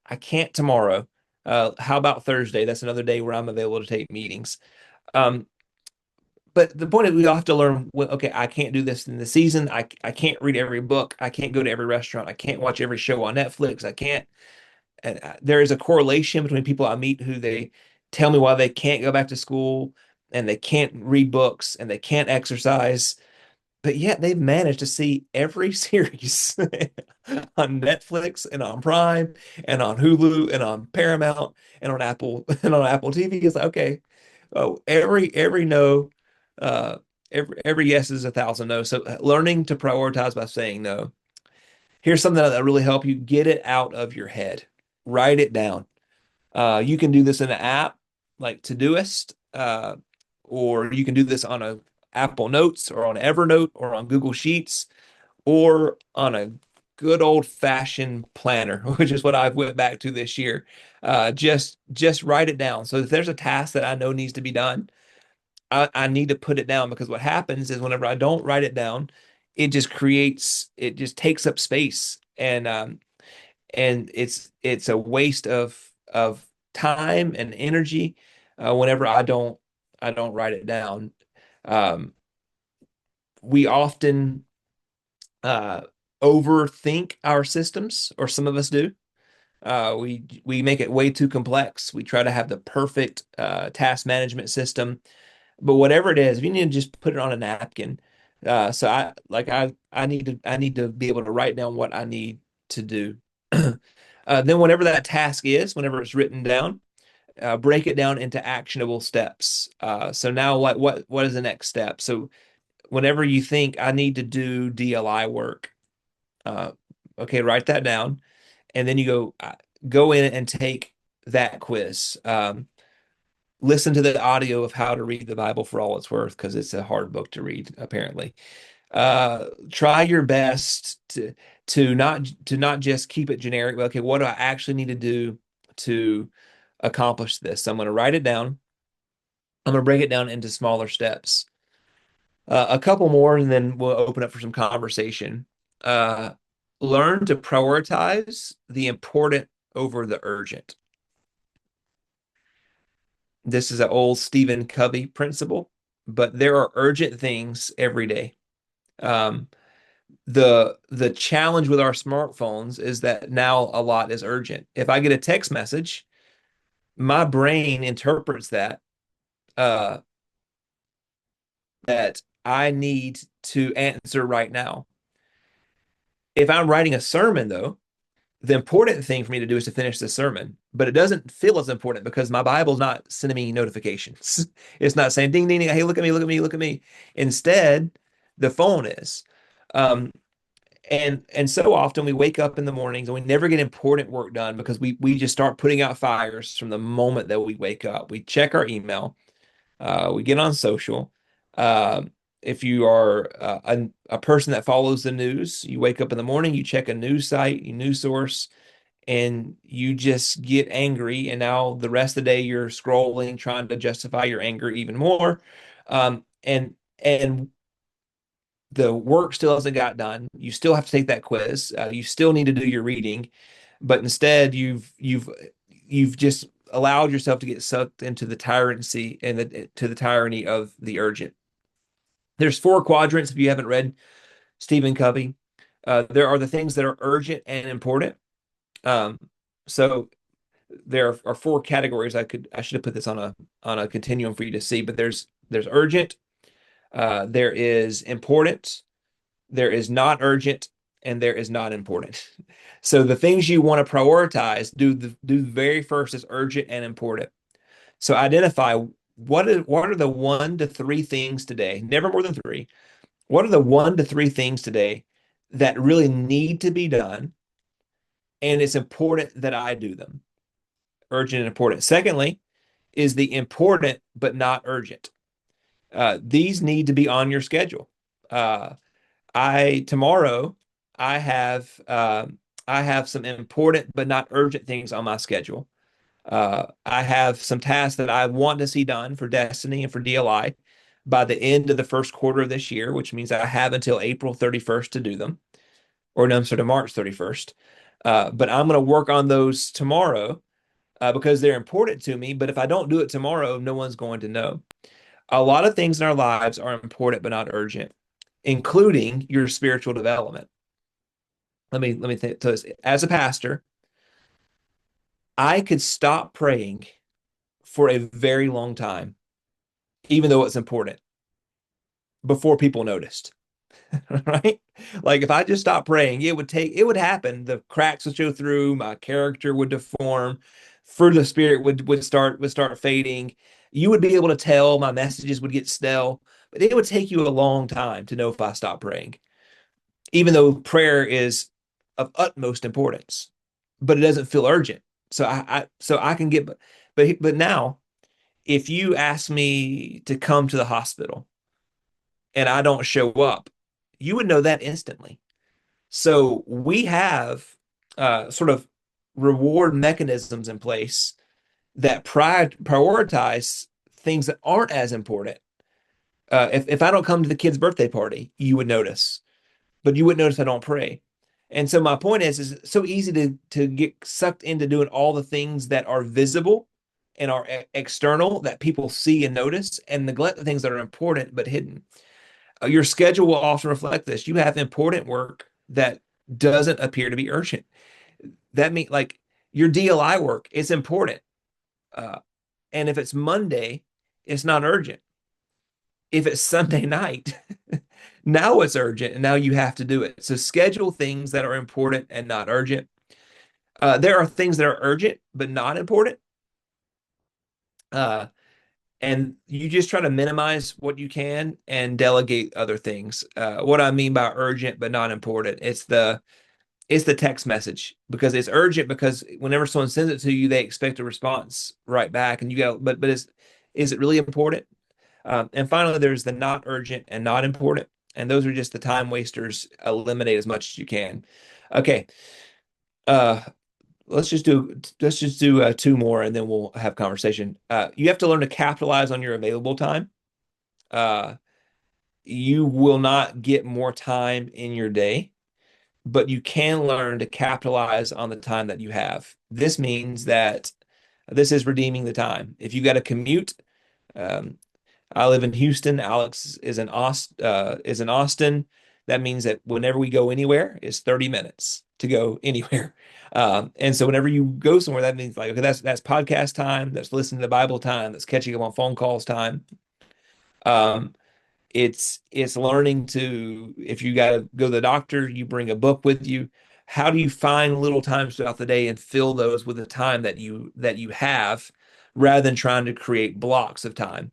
"I can't tomorrow. How about Thursday? That's another day where I'm available to take meetings." Um, but the point is we all have to learn, well, okay, I can't do this in the season. I can't read every book. I can't go to every restaurant. I can't watch every show on Netflix. I can't. And there is a correlation between people I meet who they tell me why they can't go back to school and they can't read books and they can't exercise, but yet they've managed to see every series on Netflix and on Prime and on Hulu and on Paramount and on Apple and on Apple TV. It's like, okay, oh, every no, uh, every yes is 1,000 no. So learning to prioritize by saying no. Here's something that really help you get it out of your head. Write it down. You can do this in an app like Todoist, or you can do this on a Apple Notes or on Evernote or on Google Sheets or on a good old fashioned planner, which is what I've went back to this year. Just write it down. So if there's a task that I know needs to be done, I need to put it down because what happens is whenever I don't write it down, it just takes up space and it's a waste of time and energy whenever I don't write it down. Um, we often uh, overthink our systems, or some of us do. We make it way too complex. We try to have the perfect task management system, but whatever it is, we need to just put it on a napkin. So I need to be able to write down what I need to do. Then whatever that task is, whenever it's written down, break it down into actionable steps. So now what is the next step? So whenever you think I need to do DLI work, uh, okay, write that down, and then you go in and take that quiz. Listen to the audio of how to read the Bible for all it's worth because it's a hard book to read, apparently. Try your best to not just keep it generic, but okay, what do I actually need to do to accomplish this? So I'm going to write it down. I'm going to break it down into smaller steps. A couple more, and then we'll open up for some conversation. Uh, Learn to prioritize the important over the urgent. This is an old Stephen Covey principle, but there are urgent things every day. Um, the challenge with our smartphones is that now a lot is urgent. If I get a text message, my brain interprets uh, that I need to answer right now. If I'm writing a sermon, though, the important thing for me to do is to finish the sermon, but it doesn't feel as important because my Bible's not sending me notifications. It's not saying ding ding ding, hey, look at me, look at me, look at me. Instead, the phone is. Um, And so often we wake up in the mornings and we never get important work done because we just start putting out fires from the moment that we wake up. We check our email, we get on social. Um, if you are a person that follows the news, you wake up in the morning, you check a news site, a news source, and you just get angry. And now the rest of the day you're scrolling, trying to justify your anger even more. And the work still hasn't got done. You still have to take that quiz. You still need to do your reading, but instead you've just allowed yourself to get sucked into the tyranny and to the tyranny of the urgent. There's four quadrants if you haven't read Stephen Covey. There are the things that are urgent and important. Um, so there are four categories. I should have put this on a continuum for you to see, but there's urgent, there is important, there is not urgent, and there is not important. So the things you want to prioritize, do the very first is urgent and important. So identify what are the 1 to 3 things today, never more than three. What are the 1 to 3 things today that really need to be done, and it's important that I do them? Urgent and important. Secondly, is the important but not urgent. These need to be on your schedule. Uh, I tomorrow I have I have some important but not urgent things on my schedule. I have some tasks that I want to see done for Destiny and for DLI by the end of the first quarter of this year, which means I have until April 31st to do them, or no, I'm sorry, to March 31st. But I'm going to work on those tomorrow because they're important to me. But if I don't do it tomorrow, no one's going to know. A lot of things in our lives are important but not urgent, including your spiritual development. Let me think. So as a pastor, I could stop praying for a very long time, even though it's important, before people noticed. Right? Like if I just stopped praying, it would happen. The cracks would show through, my character would deform, fruit of the spirit would start fading. You would be able to tell my messages would get stale, but it would take you a long time to know if I stopped praying, even though prayer is of utmost importance, but it doesn't feel urgent. So I can get, but now if you ask me to come to the hospital and I don't show up, you would know that instantly. So we have sort of reward mechanisms in place that prioritize things that aren't as important. If I don't come to the kid's birthday party, you would notice, but you wouldn't notice I don't pray. And so my point is it's so easy to get sucked into doing all the things that are visible and are external that people see and notice, and neglect the things that are important but hidden. Your schedule will often reflect this. You have important work that doesn't appear to be urgent. That means like your DLI work is important. Uh, and if it's Monday, it's not urgent. If it's Sunday night, now it's urgent and now you have to do it. So schedule things that are important and not urgent. There are things that are urgent but not important. Uh, and you just try to minimize what you can and delegate other things. What I mean by urgent but not important, it's the text message because it's urgent because whenever someone sends it to you, they expect a response right back, and you got. But is it really important? And finally, there's the not urgent and not important, and those are just the time wasters. Eliminate as much as you can. Okay, uh, let's just do two more, and then we'll have conversation. You have to learn to capitalize on your available time. Uh, you will not get more time in your day, but you can learn to capitalize on the time that you have. This means that this is redeeming the time. If you got to commute, um, I live in Houston. Alex is in Austin. That means that whenever we go anywhere, it's 30 minutes to go anywhere. And so whenever you go somewhere, that means like, okay, that's podcast time, that's listening to the Bible time, that's catching up on phone calls time. Um, it's learning to, if you got to go to the doctor, you bring a book with you. How do you find little times throughout the day and fill those with the time that you have, rather than trying to create blocks of time?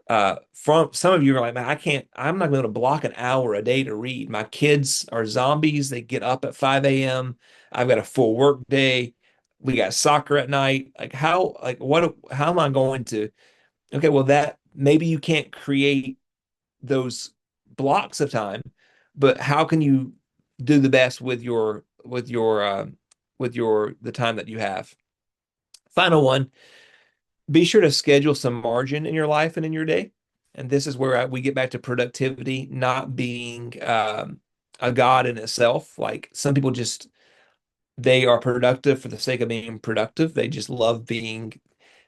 From some of you are like, man, I'm not going to block an hour a day to read. My kids are zombies. They get up at 5 a.m. I've got a full work day. We got soccer at night. How am I going to, okay, well, that maybe you can't create those blocks of time, but how can you do the best the time that you have? Final one, be sure to schedule some margin in your life and in your day. And this is where we get back to productivity not being a god in itself. Like some people just they are productive for the sake of being productive. They just love being.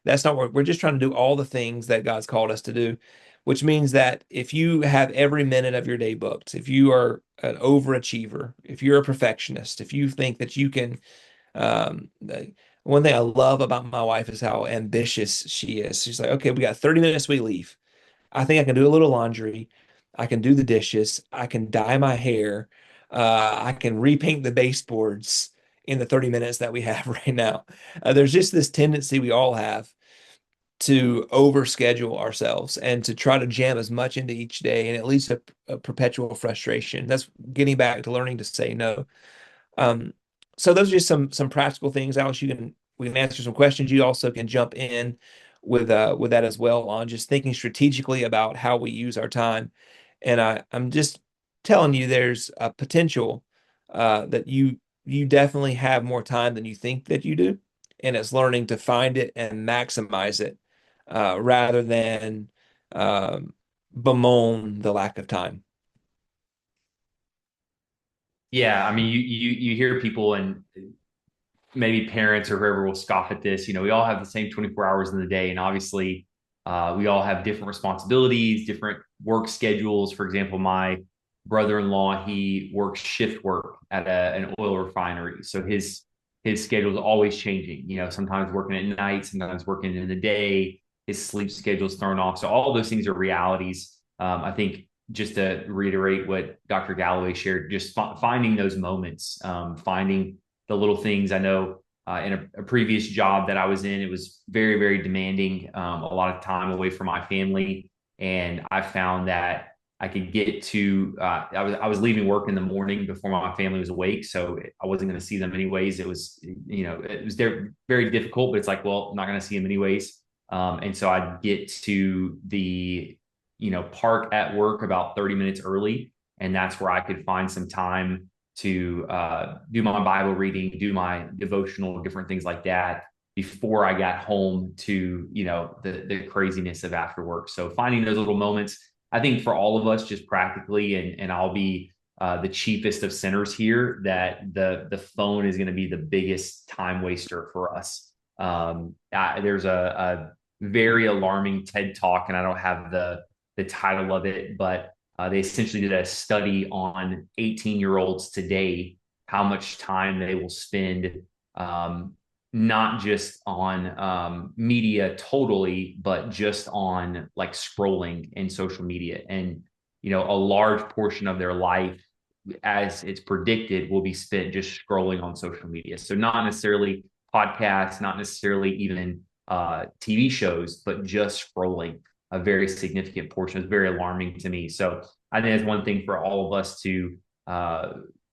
That's not what we're just trying to do all the things that God's called us to do, which means that if you have every minute of your day booked, if you are an overachiever, if you're a perfectionist, if you think that you can, one thing I love about my wife is how ambitious she is. She's like, okay, we got 30 minutes, we leave. I think I can do a little laundry. I can do the dishes. I can dye my hair. I can repaint the baseboards in the 30 minutes that we have right now. There's just this tendency we all have to overschedule ourselves and to try to jam as much into each day, and it leads to a perpetual frustration. That's getting back to learning to say no. Um, so those are just some practical things. Alex, we can answer some questions. You also can jump in with that as well on just thinking strategically about how we use our time. And I'm just telling you, there's a potential that you definitely have more time than you think that you do, and it's learning to find it and maximize it rather than bemoan the lack of time. Yeah, I mean, you hear people and maybe parents or whoever will scoff at this. We all have the same 24 hours in the day, and obviously, we all have different responsibilities, different work schedules. For example, my brother-in-law, he works shift work at an oil refinery, so his schedule is always changing. Sometimes working at night, sometimes working in the day. His sleep schedule is thrown off. So all those things are realities. I think just to reiterate what Dr. Galloway shared, just finding those moments, finding the little things. I know in a previous job that I was in, it was very, very demanding, a lot of time away from my family. And I found that I could get to, I was leaving work in the morning before my family was awake. So I wasn't going to see them anyways. It was very difficult, but it's like, well, I'm not going to see them anyways. And so I'd get to the, park at work about 30 minutes early. And that's where I could find some time to do my Bible reading, do my devotional, different things like that before I got home to, the craziness of after work. So finding those little moments, I think for all of us, just practically, and I'll be the chiefest of sinners here, that the phone is going to be the biggest time waster for us. There's a very alarming TED talk, and I don't have the title of it, but they essentially did a study on 18-year-olds today, how much time they will spend, not just on media totally, but just on like scrolling and social media. And, a large portion of their life, as it's predicted, will be spent just scrolling on social media. So not necessarily podcasts, not necessarily even TV shows, but just scrolling. A very significant portion. It's very alarming to me. So I think that's one thing for all of us to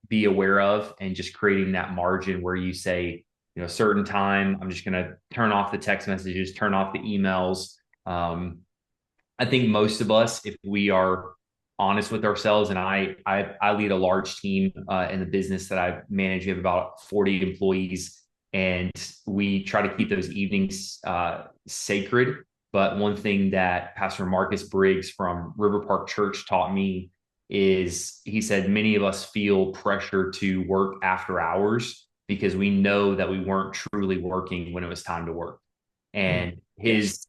be aware of, and just creating that margin where you say, certain time, I'm just going to turn off the text messages, turn off the emails. I think most of us, if we are honest with ourselves, and I lead a large team in the business that I manage. We have about 40 employees, and we try to keep those evenings sacred. But one thing that Pastor Marcus Briggs from River Park Church taught me is, he said, many of us feel pressure to work after hours because we know that we weren't truly working when it was time to work. And his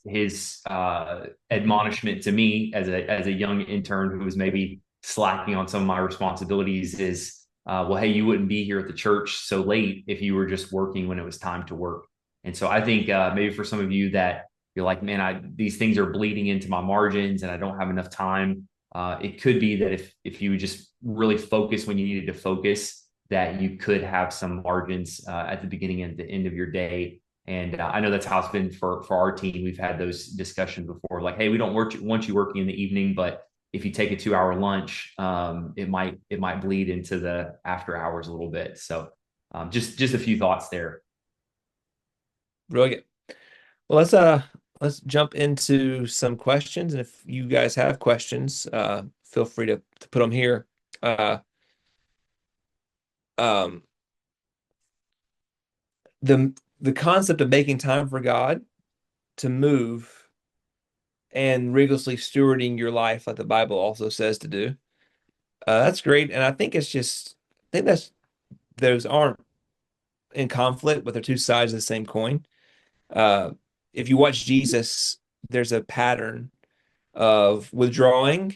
admonishment to me as a young intern who was maybe slacking on some of my responsibilities is, well, hey, you wouldn't be here at the church so late if you were just working when it was time to work. And so I think maybe for some of you that you're like, man, these things are bleeding into my margins and I don't have enough time. It could be that if you just really focus when you needed to focus, that you could have some margins at the beginning and the end of your day. And I know that's how it's been for our team. We've had those discussions before, like, hey, we don't want you working in the evening, but if you take a 2 hour lunch, it might bleed into the after hours a little bit. So just a few thoughts there. Brilliant. Well, let's jump into some questions, and if you guys have questions, feel free to put them here. Uh, um, the concept of making time for God to move and rigorously stewarding your life, like the Bible also says to do. That's great, and I think I think that's those aren't in conflict, but they're two sides of the same coin. Uh, if you watch Jesus, there's a pattern of withdrawing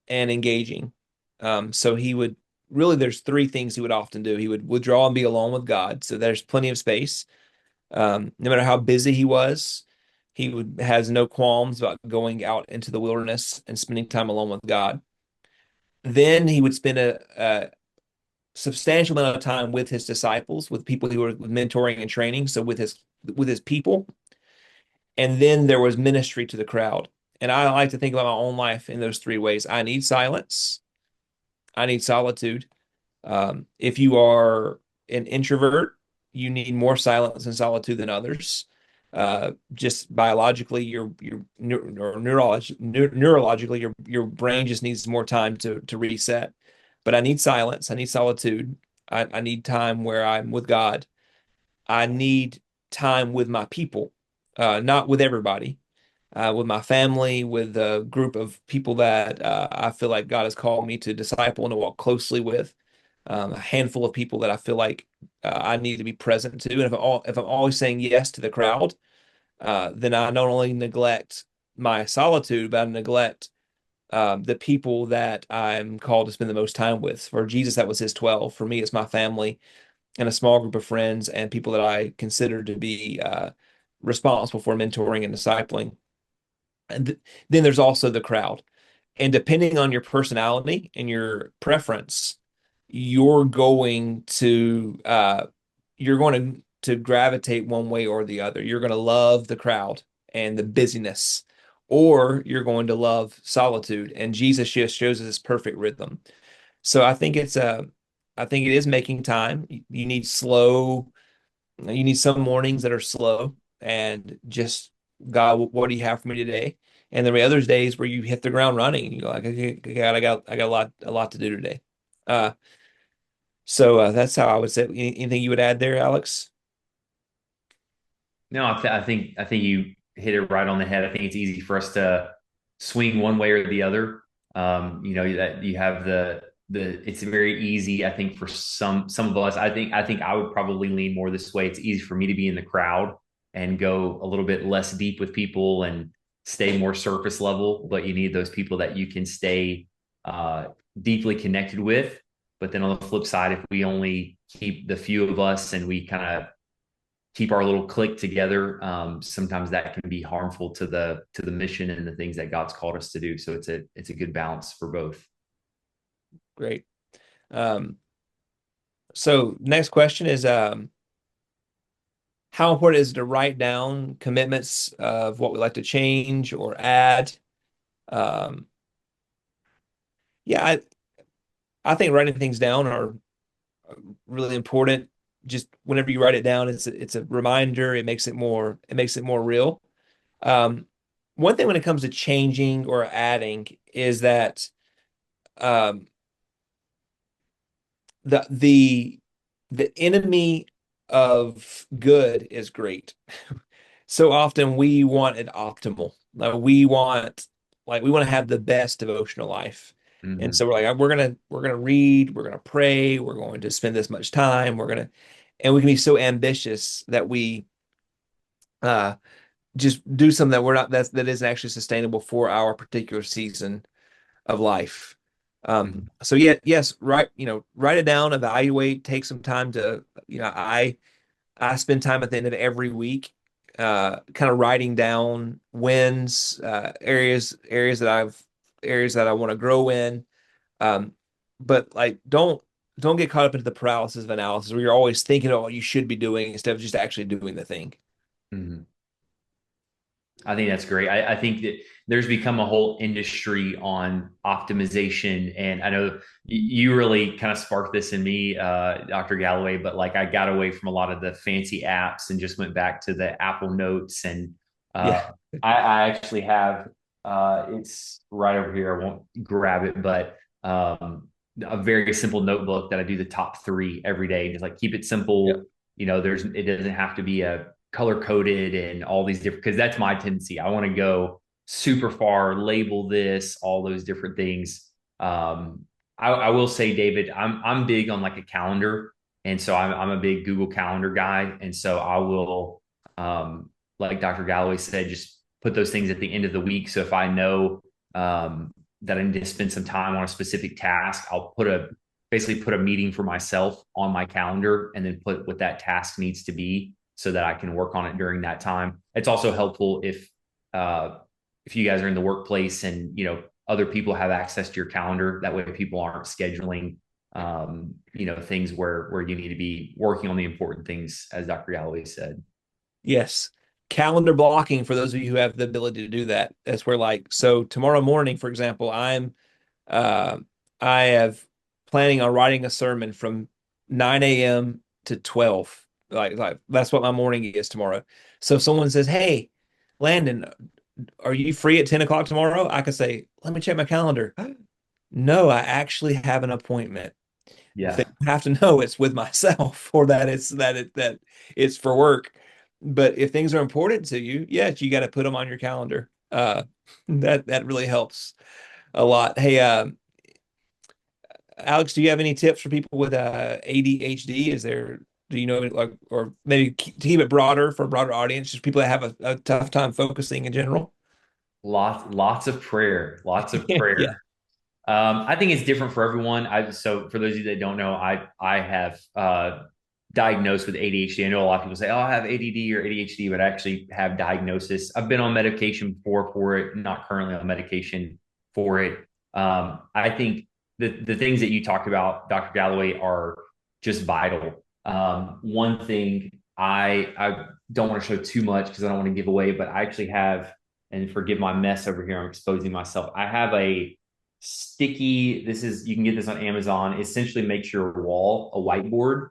and engaging. So he would really, there's three things he would often do. He would withdraw and be alone with God. So there's plenty of space. No matter how busy he was, he would has no qualms about going out into the wilderness and spending time alone with God. Then he would spend a substantial amount of time with his disciples, with people who were mentoring and training. So with his people, and then there was ministry to the crowd. And I like to think about my own life in those three ways. I need silence. I need solitude. If you are an introvert, you need more silence and solitude than others. Just biologically, your neurologically, your brain just needs more time to reset. But I need silence. I need solitude. I need time where I'm with God. I need time with my people, not with everybody, with my family, with a group of people that I feel like God has called me to disciple and to walk closely with. A handful of people that I feel like I need to be present to. And if I'm always saying yes to the crowd, then I not only neglect my solitude, but I neglect the people that I'm called to spend the most time with. For Jesus, that was his 12. For me, it's my family and a small group of friends and people that I consider to be responsible for mentoring and discipling. And then there's also the crowd. And depending on your personality and your preference, you're going to gravitate one way or the other. You're going to love the crowd and the busyness, or you're going to love solitude. And Jesus just shows us this perfect rhythm. So I think it is making time. You need some mornings that are slow and just, God, what do you have for me today? And there are other days where you hit the ground running. You go like, okay, God, I got a lot to do today. Uh, that's how I would say. Anything you would add there, Alex? No, I think you hit it right on the head. I think it's easy for us to swing one way or the other. That you have the it's very easy, I think, for some of us. I think I would probably lean more this way. It's easy for me to be in the crowd and go a little bit less deep with people and stay more surface level, but you need those people that you can stay uh deeply connected with. But then on the flip side, if we only keep the few of us and we kind of keep our little clique together, sometimes that can be harmful to the mission and the things that God's called us to do. So it's a good balance for both. Great. Um, so next question is, how important is it to write down commitments of what we like to change or add? Um, yeah, I think writing things down are really important. Just whenever you write it down, it's a reminder. It makes it more real. Um, One thing when it comes to changing or adding is that um, the the the enemy of good is great. So often we want it optimal. We want to have the best devotional life. And Mm-hmm. so we're like, we're gonna read, we're gonna pray, we're going to spend this much time, and we can be so ambitious that we uh just do something that we're not that isn't actually sustainable for our particular season of life. So yeah, yes, write it down, evaluate, take some time to, I spend time at the end of every week, kind of writing down wins, areas that I want to grow in. Um, but like, don't get caught up into the paralysis of analysis where you're always thinking, oh, you should be doing instead of just actually doing the thing. Mhm. I think that's great. I think that there's become a whole industry on optimization. And I know you really kind of sparked this in me, Dr. Galloway, but like I got away from a lot of the fancy apps and just went back to the Apple Notes. And Yeah. uh, I actually have, it's right over here. I won't grab it, but a very simple notebook that I do the top three every day. Just like keep it Yep. simple. It doesn't have to be a color coded and all these different, because that's my tendency. I want to go super far, label this, all those different things. I will say, David, I'm big on like a calendar, and so I'm a big Google Calendar guy, and so I will, like Dr. Galloway said, just put those things at the end of the week. So if I know that I need to spend some time on a specific task, I'll basically put a meeting for myself on my calendar and then put what that task needs to be so that I can work on it during that time. It's also helpful if you guys are in the workplace and other people have access to your calendar. That way, people aren't scheduling things where you need to be working on the important things, as Dr. Galloway said. Yes. Calendar blocking for those of you who have the ability to do that. That's where like so tomorrow morning, for example, uh I have planning on writing a sermon from 9 a.m. to 12. Like that's what my morning is tomorrow. So if someone says, "Hey, Landon, are you free at 10 o'clock tomorrow?" I could say, "Let me check my calendar." No, I actually have an appointment. They Yeah. have to know it's with myself or that it's for work. But if things are important to you, yes, you got to put them on your calendar. That really helps a lot. Hey, Alex, do you have any tips for people with ADHD? Do you know like, or maybe to keep it broader for a broader audience, just people that have a tough time focusing in general? Lots of prayer, lots of Yeah. prayer. I think it's different for everyone. So for those of you that don't know, I have diagnosed with ADHD. I know a lot of people say, "Oh, I have ADD or ADHD," but I actually have diagnosis. I've been on medication before for it, not currently on medication for it. I think the things that you talked about, Dr. Galloway, are just vital. One thing I don't want to show too much because I don't want to give away, but I actually have, and forgive my mess over here, I'm exposing myself. I have a sticky, you can get this on Amazon. It essentially makes your wall a whiteboard,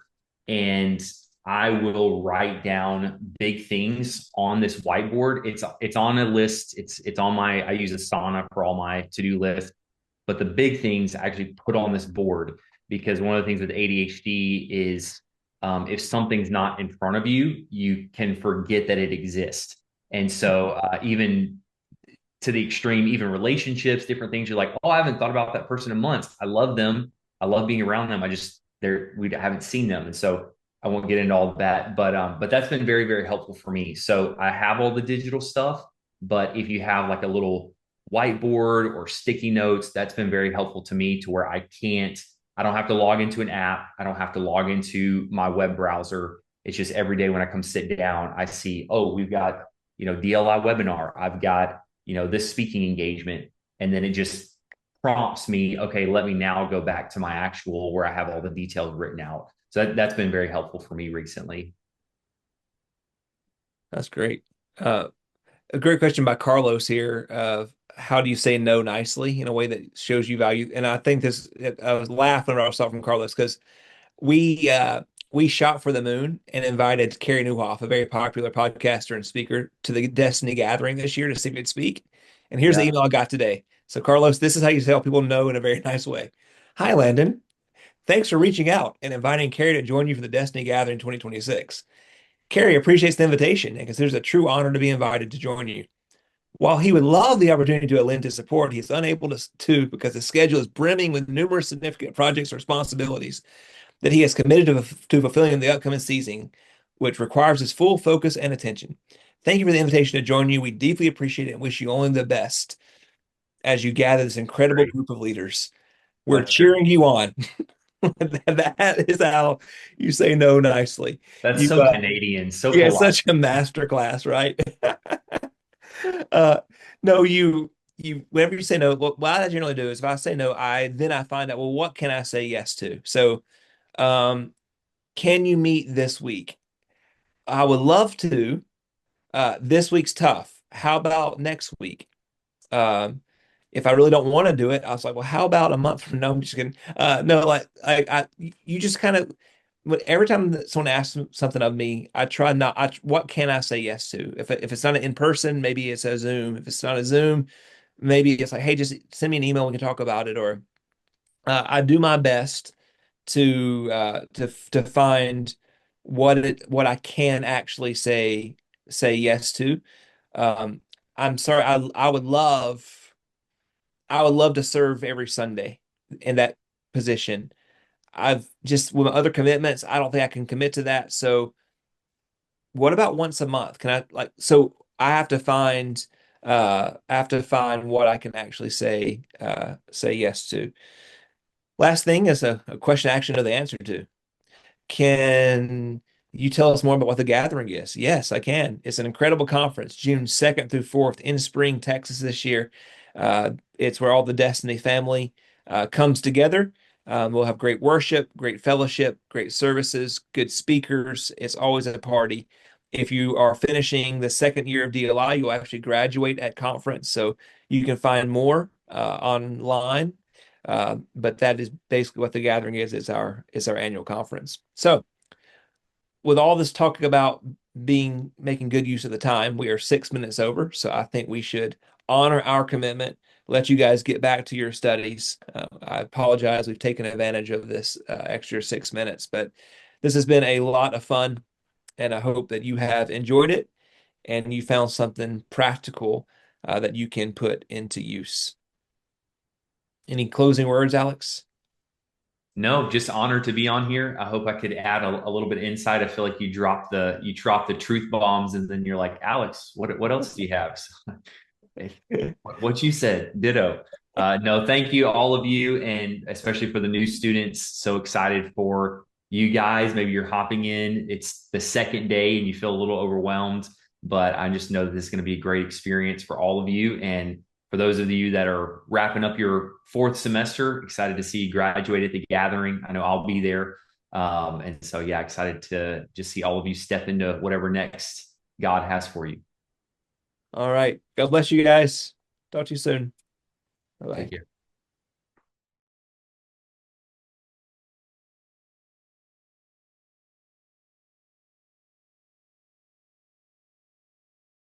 and I will write down big things on this whiteboard. It's on a list. It's on my, I use Asana for all my to-do list, but the big things I actually put on this board, because one of the things with ADHD is if something's not in front of you, you can forget that it exists. And so even to the extreme, even relationships, different things. You're like, oh, I haven't thought about that person in months. I love them. I love being around them. We haven't seen them. And so I won't get into all of that, but that's been very, very helpful for me. So I have all the digital stuff, but if you have like a little whiteboard or sticky notes, that's been very helpful to me to where I don't have to log into an app. I don't have to log into my web browser. It's just every day when I come sit down, I see, oh, we've got, DLI webinar. I've got, this speaking engagement. And then it just prompts me, okay, let me now go back to my actual where I have all the details written out. So that's been very helpful for me recently. That's great. Uh, a great question by Carlos here. How do you say no nicely in a way that shows you value? And I think I was laughing when I saw from Carlos because we uh, we shot for the moon and invited Carey Nieuwhof, a very popular podcaster and speaker, to the Destiny Gathering this year to see if he'd speak. And here's the Yeah. email I got today. So, Carlos, this is how you tell people no in a very nice way. Hi, Landon. Thanks for reaching out and inviting Carey to join you for the Destiny Gathering 2026. Carey appreciates the invitation and considers it a true honor to be invited to join you. While he would love the opportunity to lend his support, he is unable to because his schedule is brimming with numerous significant projects and responsibilities that he has committed to fulfilling in the upcoming season, which requires his full focus and attention. Thank you for the invitation to join you. We deeply appreciate it and wish you only the best as you gather this incredible Great. group of leaders. We're That's great. cheering you on. That is how you say no nicely. That's You, so Canadian, so yeah, it's polite. such a master class, right? uh, no, whenever you say no, what I generally do is if I say no, I find out, well, what can I say yes to? So, um, can you meet this week? I would love to, This week's tough. How about next week? Um, if I really don't want to do it, I was like, well, how about a month from now? I'm just kidding. No, like you just kind of, every time that someone asks something of me, I try not. What can I say yes to? If it's not in person, maybe it's a Zoom. If it's not a Zoom, maybe it's like, hey, just send me an email. We can talk about it. Or I do my best to find what I can actually say yes to. Um, I'm sorry. I would love to serve every Sunday in that position. I've just with my other commitments, I don't think I can commit to that. So what about once a month? Can I like so I have to find what I can actually say yes to. Last thing is a question I actually know the answer to. Can you tell us more about what the gathering is? Yes, I can. It's an incredible conference, June 2nd through 4th in Spring, Texas this year. It's where all the Destiny family comes together. We'll have great worship, great fellowship, great services, good speakers. It's always a party. If you are finishing the second year of DLI, you'll actually graduate at conference. So you can find more online. But that is basically what the gathering is. It's our annual conference. So with all this talking about making good use of the time, we are 6 minutes over. So I think we should honor our commitment, let you guys get back to your studies. I apologize. We've taken advantage of this extra 6 minutes, but this has been a lot of fun. And I hope that you have enjoyed it and you found something practical that you can put into use. Any closing words, Alex? No, just honored to be on here. I hope I could add a little bit of insight. I feel like you dropped the truth bombs, and then you're like, Alex, what else do you have? So, what you said, ditto. No, thank you, all of you, and especially for the new students. So excited for you guys. Maybe you're hopping in. It's the second day, and you feel a little overwhelmed, but I just know that this is going to be a great experience for all of you. And for those of you that are wrapping up your fourth semester, excited to see you graduate at the gathering. I know I'll be there. And so, yeah, excited to just see all of you step into whatever next God has for you. All right. God bless you guys. Talk to you soon. Take Bye-bye. care.